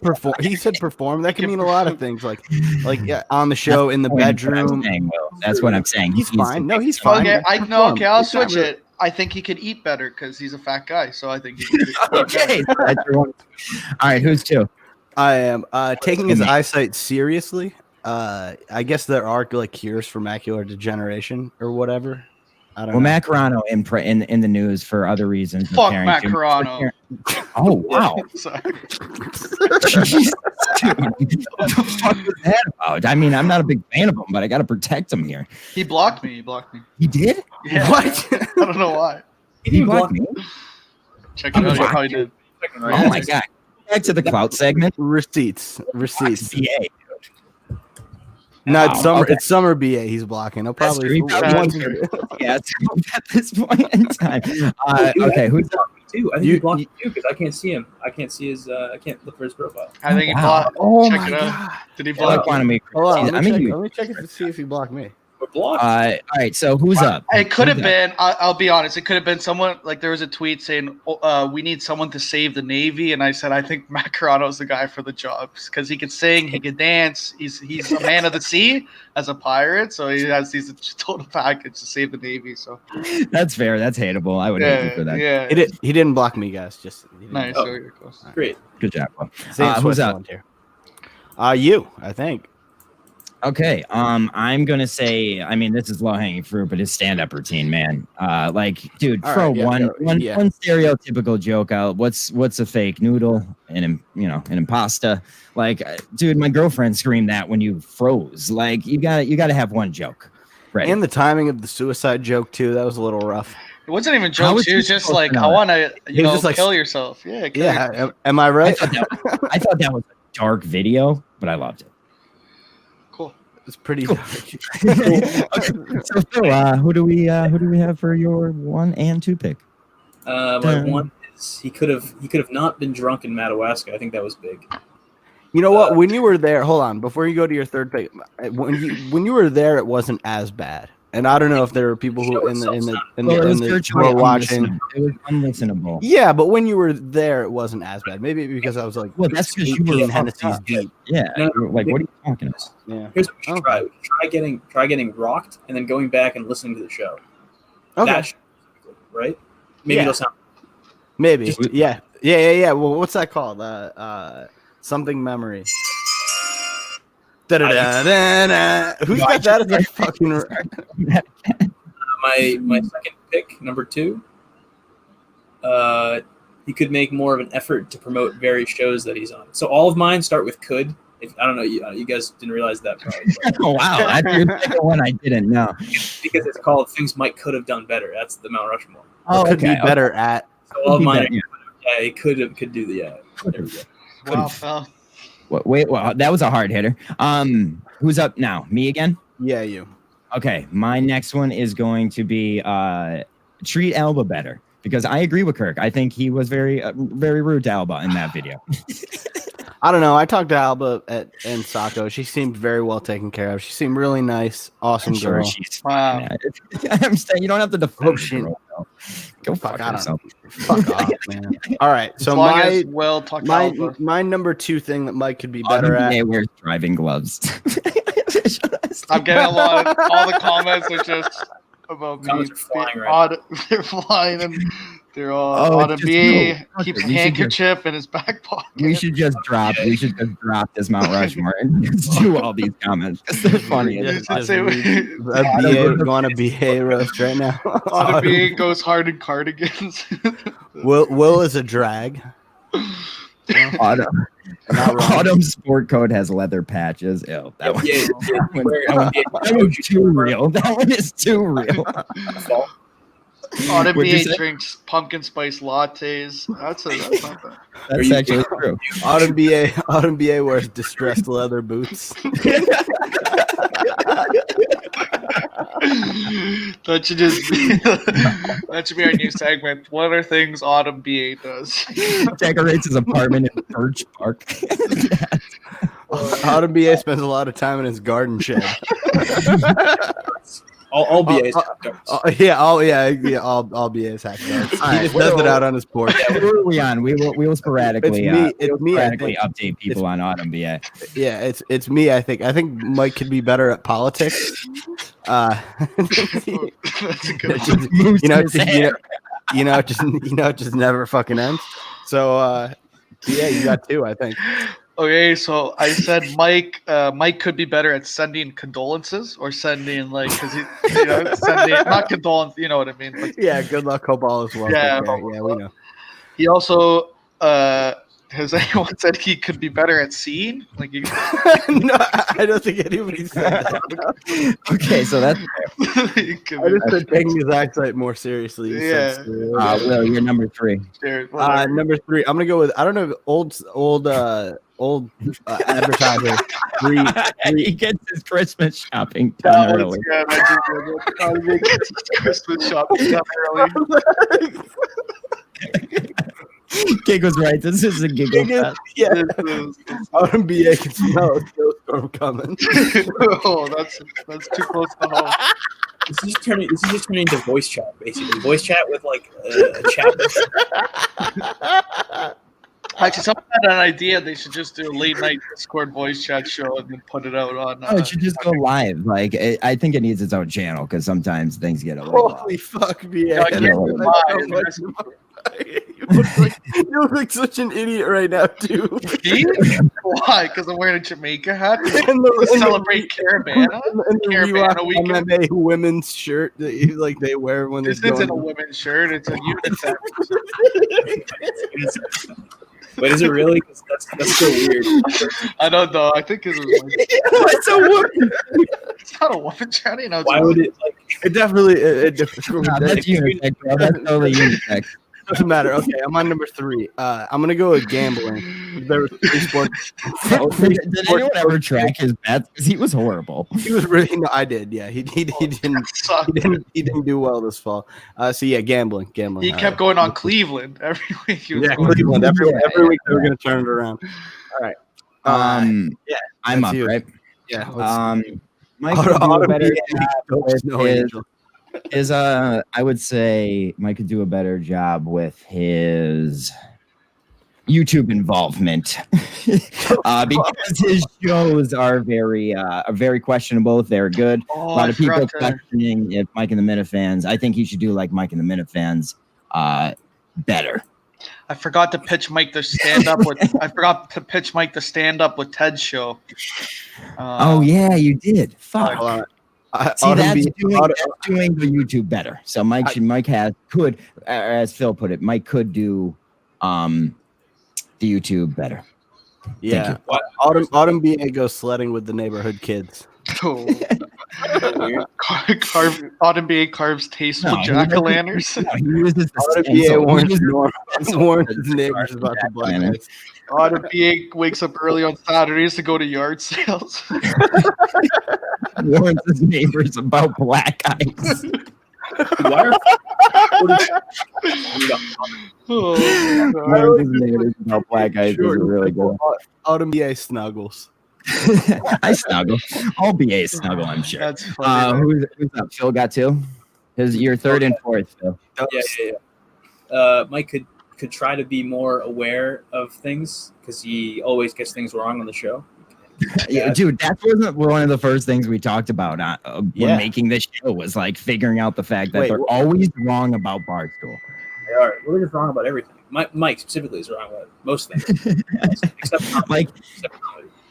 E: perform. He said perform. That can mean a lot of things, like yeah, on the show, in the
B: That's what I'm
E: bedroom.
B: saying, Will. That's what I'm saying.
E: He's
B: He needs
E: fine.
B: to
E: No,
B: make
E: he's
B: some-
E: fine.
A: Okay,
E: Perform.
A: I'll
E: It's not
A: switch
E: really-
A: it. I think he could eat better because he's a fat guy. So I think he could.
B: Okay, that's your one. All right, who's two?
E: I am taking his eyesight seriously. I guess there are like cures for macular degeneration or whatever. I don't
B: Well,
E: know.
B: Matt Carano in the news for other reasons.
A: Fuck
B: preparing
A: Matt
B: to-
A: Carano.
B: Oh wow,
A: Sorry.
B: Jesus, dude. What the fuck was that about? I mean, I'm not a big fan of him, but I got to protect him here.
A: He blocked me.
B: He did?
A: Yeah.
E: What?
A: I don't know why.
B: He blocked me?
A: Check it out. He probably did.
B: Oh my god. back to the clout segment.
E: Receipts.
B: BA.
E: No, it's
B: Wow,
E: summer.
B: okay.
E: It's summer BA. He's blocking. He'll
B: That's
E: probably
B: true. Yeah, at this point in time. Okay, who's up?
F: Too. I think
E: You-
F: he blocked too because I can't see him. I can't see his. I can't look for his profile.
A: I think he
B: Wow.
A: blocked.
E: Oh
A: check
E: my
A: it out.
E: god!
A: Did he
B: I
A: block?
B: like wanting me.
E: Hold on.
B: I mean,
E: Let me check it to see if he blocked me.
F: We're blocked.
B: all right. So who's up?
A: It could have
B: Who's up?
A: been. I'll be honest. It could have been someone. Like there was a tweet saying, "We need someone to save the Navy," and I said, "I think Macarano's the guy for the job because he could sing, he could dance. He's a man of the sea as a pirate, so he's a total package to save the Navy." So
B: That's fair. That's hateable. I would hate you for that.
A: yeah.
E: He didn't block me, guys. Just he didn't.
A: Nice.
F: Oh.
A: Very good.
F: Great.
B: Good job. Will.
E: Same
B: Who's up?
E: volunteer. You, I think.
B: Okay. I'm gonna say. I mean, this is low hanging fruit, but his stand up routine, man. Dude,
E: All
B: throw
E: right, yeah,
B: one
E: yeah.
B: stereotypical joke out. What's a fake noodle? An impasta. Like, dude, my girlfriend screamed that when you froze. Like, you gotta have one joke. Right.
E: And the timing of the suicide joke too. That was a little rough.
A: It wasn't even
B: How
A: jokes.
B: was
A: He was
B: he
A: just
B: supposed
A: like,
B: to
A: "I
B: know
A: want to,
E: He was just like-
A: kill yourself." Yeah. Kill yourself.
E: Yeah. Am I
B: I
E: right?
B: thought that was a dark video, but I loved it.
A: Cool.
E: It's pretty.
B: Cool. Okay, so Phil, who do we have for your 1 and 2 pick?
F: My one is he could have not been drunk in Madawaska. I think that was big.
E: You know what? When you were there, hold on. Before you go to your third pick, when you were there, it wasn't as bad. And I don't know if there were people who
B: It was
E: who
B: virtually
E: were watching.
B: unlistenable. It was unlistenable.
E: Yeah, but when you were there, it wasn't as bad. Maybe because I was like,
B: Well, that's because you were
E: 18
B: fucked
E: Hennessy's
B: up.
E: deep.
B: Yeah,
F: No,
B: you were like, what are you talking about?
E: Yeah.
F: Here's what we should
E: Okay.
F: try. We should try getting rocked and then going back and listening to the show.
E: Okay.
F: That should be good, right? Maybe
E: Yeah.
F: it'll sound.
E: Maybe.
F: Just-
E: Yeah. Well, what's that called? Something memory. Da-da-da-da-da. Who's got that as a fucking?
F: My second pick, number 2. He could make more of an effort to promote various shows that he's on. So all of mine start with could. If I don't know, you guys didn't realize that probably.
B: Oh, wow, that's your second one. I didn't know.
F: Because it's called Things Mike Could Have Done Better. That's the Mount Rushmore.
B: Oh,
E: Could
B: okay,
E: be better at.
F: So all of
B: Be
F: mine,
B: better,
F: he could do the there we go.
A: Wow, Phil.
B: Wait, that was a hard hitter. Who's up now? Me again?
E: Yeah, you.
B: Okay, my next one is going to be treat Alba better because I agree with Kirk. I think he was very rude to Alba in that video.
E: I don't know. I talked to Alba in Saco. She seemed very well taken care of. She seemed really nice, awesome
B: I'm sure
E: girl.
B: she's
A: Wow.
B: fine. I'm saying you don't have to defend
E: she-
B: the girl, though. Go fuck
E: I don't
B: yourself.
E: Fuck off, man. All right,
A: As
E: so
A: long
E: my
A: as Will talk to
E: my number 2 thing that Mike could be better at.
B: RBA wears driving gloves.
A: I'm getting a lot of all the comments are just about me.
F: Comments are flying right
A: They're flying and they're all
B: Oh,
A: Autumn
B: just
A: BA
B: no.
A: keeps a
B: We should
A: handkerchief in his back pocket.
B: We should just drop this Mount Rushmore and just do all these comments because they're funny.
A: You
E: Just-
A: should
E: just
A: say
E: read A BA, want to BA roast right now?
A: Autumn BA goes hard in cardigans.
E: Will is a drag.
B: Autumn.
E: Not wrong.
B: Autumn sport coat has leather patches. Ew, that one.
F: Yeah,
B: That one's too real. That one is too real.
A: Autumn
B: What'd you
A: BA
B: say?
A: drinks pumpkin spice lattes. That's not bad.
B: That's actually true.
E: Autumn BA wears distressed leather boots.
A: That should just be that should be our new segment. What are things Autumn BA does?
B: Decorates his apartment in Birch Park.
E: Autumn BA spends a lot of time in his garden shed.
F: All BAs.
E: All BAs have darts.
B: All
E: He
B: right,
E: just
B: what
E: does
B: do-
E: it out on his porch.
B: Who are we on? We will sporadically.
E: It's me, I
B: sporadically
E: think.
B: update people on Autumn BA.
E: Yeah, it's me. I think Mike could be better at politics.
A: That's a good one.
B: Moose
E: you know,
B: in his hair.
E: it just never fucking ends. So yeah, you got 2, I think.
A: Okay, so I said Mike could be better at sending condolences or sending sending not condolences, you know what I mean. But
E: Yeah, good luck, hope all is well.
A: Yeah,
E: yeah, we know.
A: he also has anyone said he could be better at seeing? Like
E: No, I don't think anybody said that.
B: Okay, so that's
A: You could
E: I
A: be-
E: just said taking his eyesight more seriously. You said
A: Yeah.
E: steroids.
B: Will, you're number 3.
A: Jared, whatever.
E: Number 3, I'm gonna go with, I don't know, old advertiser.
B: He gets his Christmas shopping done
A: That
B: early.
A: one's good. I just read it. How to make Christmas shopping done early.
B: Gig was right. This is a giggle fest.
E: Yeah,
A: This
E: Autumn BA can smell a snowstorm coming.
A: oh, that's too close to home.
F: This is just turning into voice chat, basically. Voice chat with like a chat.
A: Actually, someone had an idea. They should just do a late night Discord voice chat show and then put it out on.
B: Oh, it should just go live. Like, I think it needs its own channel because sometimes things get a little.
E: Holy fuck, BA.
A: No, I can't do
E: You look like such an idiot right now, too.
A: Me? Why? Because I'm wearing a Jamaica hat to
E: And the
A: celebrate Caravana.
E: and the
A: Caravana
E: Reebok
A: weekend.
E: MMA women's shirt that you, like they wear when they're
A: This isn't a
E: going.
A: women's shirt. It's a unisex.
F: But is it really? 'Cause that's so weird.
A: I don't know. I think it was.
E: It's a woman.
A: It's not a woman shirt. You know.
F: Why would it like?
E: It definitely it differs.
B: Nah, that's unisex, bro. That's totally unisex.
E: Doesn't matter. Okay, I'm on number 3. I'm gonna go with gambling. There was 3 sports.
B: Did anyone ever track his bets? Because he was horrible.
E: He was really. No, I did. Yeah, he didn't do well this fall. So yeah, gambling.
A: He kept going on Cleveland every week. He was
E: Yeah,
A: going-
E: Cleveland. Every
B: Yeah,
E: week they were gonna turn it around. All right.
B: Yeah, I'm
E: that's
B: up,
E: you.
B: right?
E: Yeah.
B: Mike could do a
E: Autumn
B: better
E: BA
B: job with
E: Snow
B: his,
E: Angel.
B: I would say Mike could do a better job with his YouTube involvement because his shows are very questionable if they're good.
A: Oh,
B: A lot
A: I
B: of people
A: forgot to-
B: questioning if Mike and the Minifans. I think he should do like Mike and the Minifans better.
A: I forgot to pitch Mike the stand up with. I forgot to pitch Mike the stand up with Ted's show.
B: Oh yeah, you did. Fuck.
E: Hold on.
B: See,
E: Autumn
B: that's
E: BA
B: doing the YouTube better. So Mike could, as Phil put it, Mike could do the YouTube better.
E: Yeah. Autumn BA goes sledding with the neighborhood kids.
A: Oh. Autumn BA carves tasteful
B: No,
A: jack-o'-lanterns.
B: No, he uses the
E: Autumn
B: stencil.
E: BA
B: He uses
E: warns his neighbors about the black
B: Jack-o'-lantern.
E: guys.
A: Autumn BA wakes up early on Saturdays to go to yard sales.
B: warns his neighbors about black eyes.
F: Why are
A: Oh, God.
B: Warns his neighbors about black eyes is really good.
E: Autumn BA snuggles.
B: I snuggle. All BAs snuggle, I'm sure.
A: That's funny.
B: Who's up? Phil got 2. Your 3rd and 4th, Phil.
F: yeah. Mike could try to be more aware of things because he always gets things wrong on the show.
B: Yeah, dude, that wasn't one of the first things we talked about when
E: Yeah.
B: making this show was like figuring out the fact that
E: Wait,
B: they're always wrong about Barstool.
F: They are. We're just wrong about everything. Mike specifically is wrong about most things, except
B: Like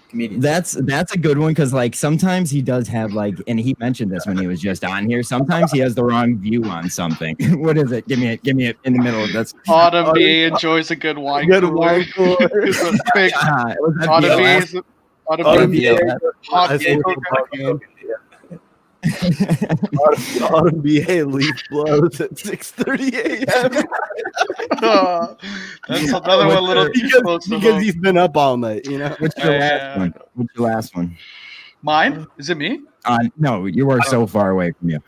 F: comedians.
B: that's a good one because like sometimes he does have like, and he mentioned this when he was just on here. Sometimes he has the wrong view on something. What is it? Give me it in the middle of this.
A: Autumn BA enjoys a good wine
E: Good
A: cooler.
E: wine cooler.
A: It's a big
B: It was that
A: Autumn
B: BA
A: BA
B: last-
A: is a- Autumn
E: Autumn
A: BA
E: BA.
A: hot
E: I
A: Diego
E: think
A: Cola.
E: Autumn BA leaf blows at 6:30 a.m.
A: That's another one a little too close to
E: because
A: home.
E: he's been up all night, you know.
B: What's your last
A: Yeah.
B: one? What's your last one?
A: Mine? Is it me?
B: No, you are so far away from you.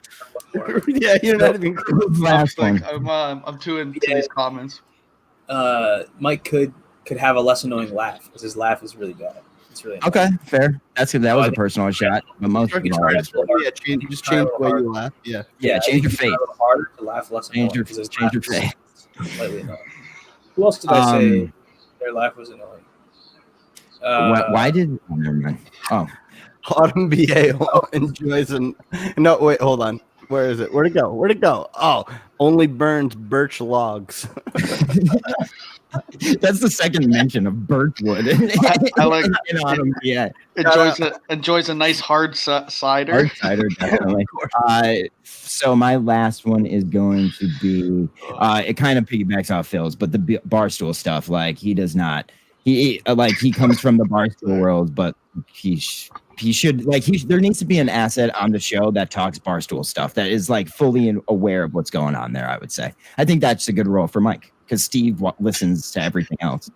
E: Yeah, you're not even.
B: Last one.
A: I'm too into these comments.
F: Mike could have a less annoying laugh because his laugh is really bad. It's really
B: Okay, fair. That was a personal shot, but most people are.
E: Yeah, just change the way you laugh. Yeah.
B: Yeah, change your face.
F: It's a little harder to laugh less
B: Change
F: annoying
B: your
F: 'cause his
B: change your
F: laugh
B: face.
F: is slightly annoying. Who else did I say their laugh was annoying?
B: Why did? Oh, never mind. Oh,
E: Autumn BA enjoys an. No, wait, hold on. Where is it? Where'd it go? Where'd it go? Oh, only burns birch logs.
B: that's the second mention of birchwood.
A: I like
B: in autumn. Yeah,
A: enjoys a nice hard cider.
B: hard cider definitely. So my last one is going to be. It kind of piggybacks off Phil's, but the barstool stuff. Like he does not. He comes from the barstool world, but he should there needs to be an asset on the show that talks barstool stuff that is like fully aware of what's going on there. I would say. I think that's a good role for Mike because Steve listens to everything else.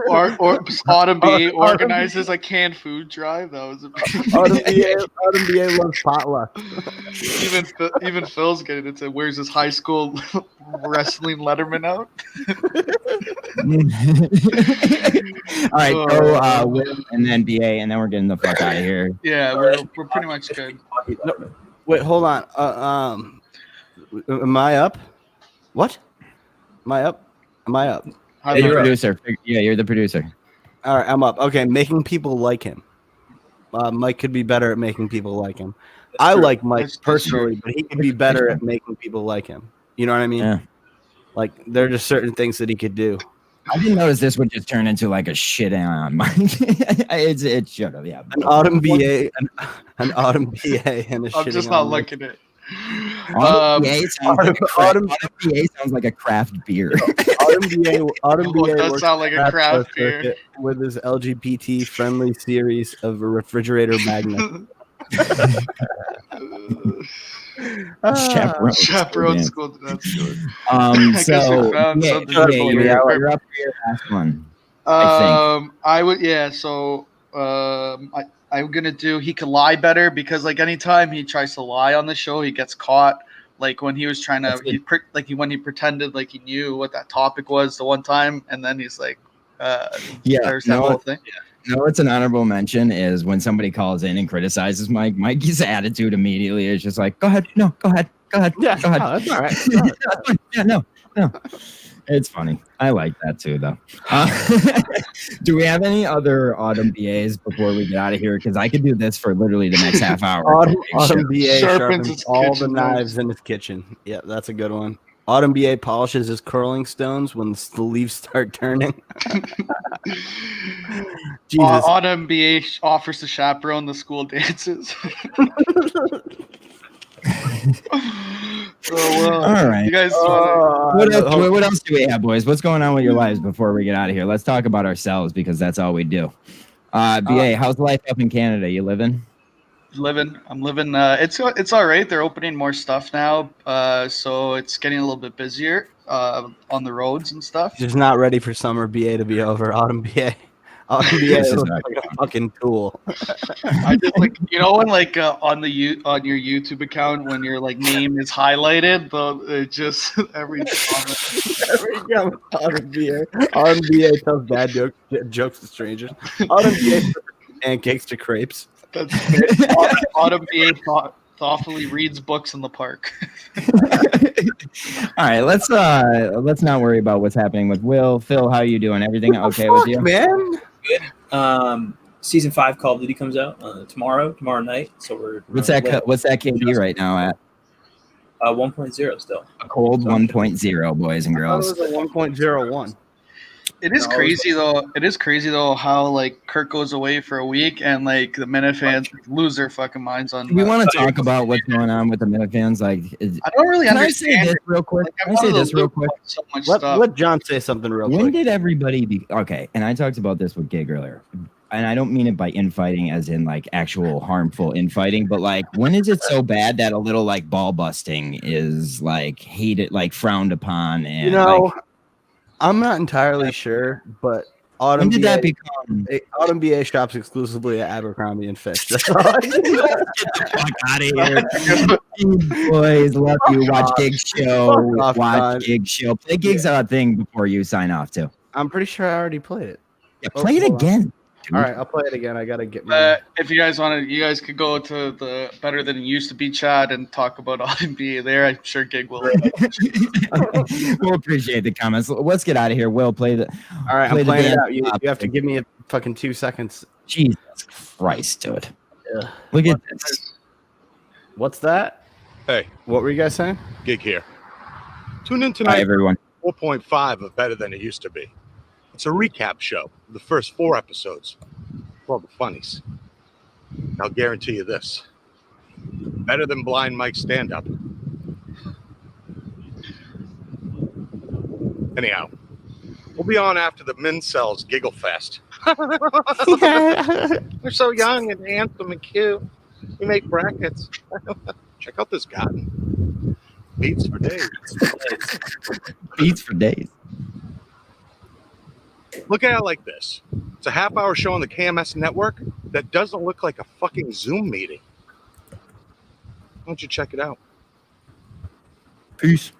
A: or Autumn BA organizes a canned food drive. That was
E: Autumn BA loves potluck.
A: even Phil's getting into where's his high school wrestling Letterman out.
B: All right, go Will and then BA, and then we're getting the fuck out of here.
A: Yeah, we're pretty much good.
E: No, wait, hold on. Am I up? What? Am I up?
B: You're the producer. Yeah, you're the producer.
E: All right, I'm up. Okay, making people like him. Mike could be better at making people like him. I like Mike personally, but he could be better at making people like him. You know what I mean?
B: Yeah.
E: Like there are just certain things that he could do.
B: I didn't notice this would just turn into like a shit on Mike. It should have, yeah.
E: An autumn BA, and a shit.
A: I'm just not looking at it.
B: Autumn BA sounds like a craft beer.
E: Autumn BA
A: does sound like a craft beer
E: with his LGBT friendly series of a refrigerator magnet.
B: Chaperone
A: school. That's good.
B: So you're up for your last one.
A: I would. Yeah. So I'm gonna do. He could lie better because like anytime he tries to lie on the show, he gets caught. Like when he was trying to, when he pretended like he knew what that topic was the one time, and then he's like, there's that whole thing. Yeah.
B: No, it's an honorable mention is when somebody calls in and criticizes Mike. Mike's attitude immediately is just like, go ahead. Yeah, go ahead.
E: That's all right.
B: Yeah, no. It's funny. I like that too, though. Do we have any other Autumn BAs before we get out of here? Because I could do this for literally the next half hour.
E: Autumn BA sharpens all the knives in his kitchen. Yeah, that's a good one. Autumn BA polishes his curling stones when the leaves start turning.
A: Jesus. Autumn BA offers to chaperone the school dances.
B: All right.
A: You guys,
B: what else do we have, boys? What's going on with your lives before we get out of here? Let's talk about ourselves because that's all we do. BA, how's life up in Canada? You living?
A: I'm living. It's all right. They're opening more stuff now, so it's getting a little bit busier on the roads and stuff.
E: Just not ready for summer BA to be over. Autumn BA. Autumn BA is like a fucking tool.
A: I just like when like on your YouTube account when your like name is highlighted, it just every comment.
E: Autumn BA tells bad jokes to strangers. Autumn BA pancakes to crepes.
A: That's Autumn BA thoughtfully reads books in the park.
B: All right, let's not worry about what's happening with Will. Phil, how you doing? Everything okay with you,
E: man?
F: Good. Season 5 Call of Duty comes out tomorrow night. So we're
B: what's that KD right now at?
F: 1.0 still.
B: A cold 1.0, boys and girls.
E: It was a 1.01.
A: It is crazy though. It is crazy though how like Kirk goes away for a week and like the Minute fans lose their fucking minds on.
B: We want to talk about what's going on with the Minute fans. Like,
A: I don't really understand.
B: Can I say this real quick?
A: So much stuff.
E: Let John say something real quick.
B: When did everybody be okay? And I talked about this with Gig earlier, and I don't mean it by infighting as in like actual harmful infighting, but like when is it so bad that a little like ball busting is like hated, like frowned upon, and like,
E: I'm not entirely sure, but Autumn
B: when did
E: BA,
B: that become?
E: Autumn BA shops exclusively at Abercrombie and Fitch. That's all
B: Get the fuck out of here. Boys, love you. Watch Gig's show. Watch Gig's show. Play Gig's thing before you sign off, too.
E: I'm pretty sure I already played it.
B: Yeah, play it again.
E: All right, I'll play it again. I gotta get.
A: If you guys want to, you guys could go to the Better Than It Used to Be chat and talk about Autumn BA there. I'm sure Gig will.
B: We'll appreciate the comments. Let's get out of here. Will play the.
E: All right, I'm playing it out. You have to give me a fucking 2 seconds.
B: Jesus Christ, dude! Look at this.
E: What's that?
G: Hey,
E: what were you guys saying?
G: Gig here. Tune in tonight.
B: Hi, everyone.
G: 4.5 of Better Than It Used to Be. It's a recap show. The first 4 episodes. Well, the funnies. And I'll guarantee you this. Better than Blind Mike's stand-up. Anyhow, We'll be on after the Mincel's Giggle Fest. They're so young and handsome and cute. We make brackets. Check out this garden. Beats for days.
B: Beats for days.
G: Look at it like this. It's a half-hour show on the KMS network that doesn't look like a fucking Zoom meeting. Why don't you check it out?
B: Peace.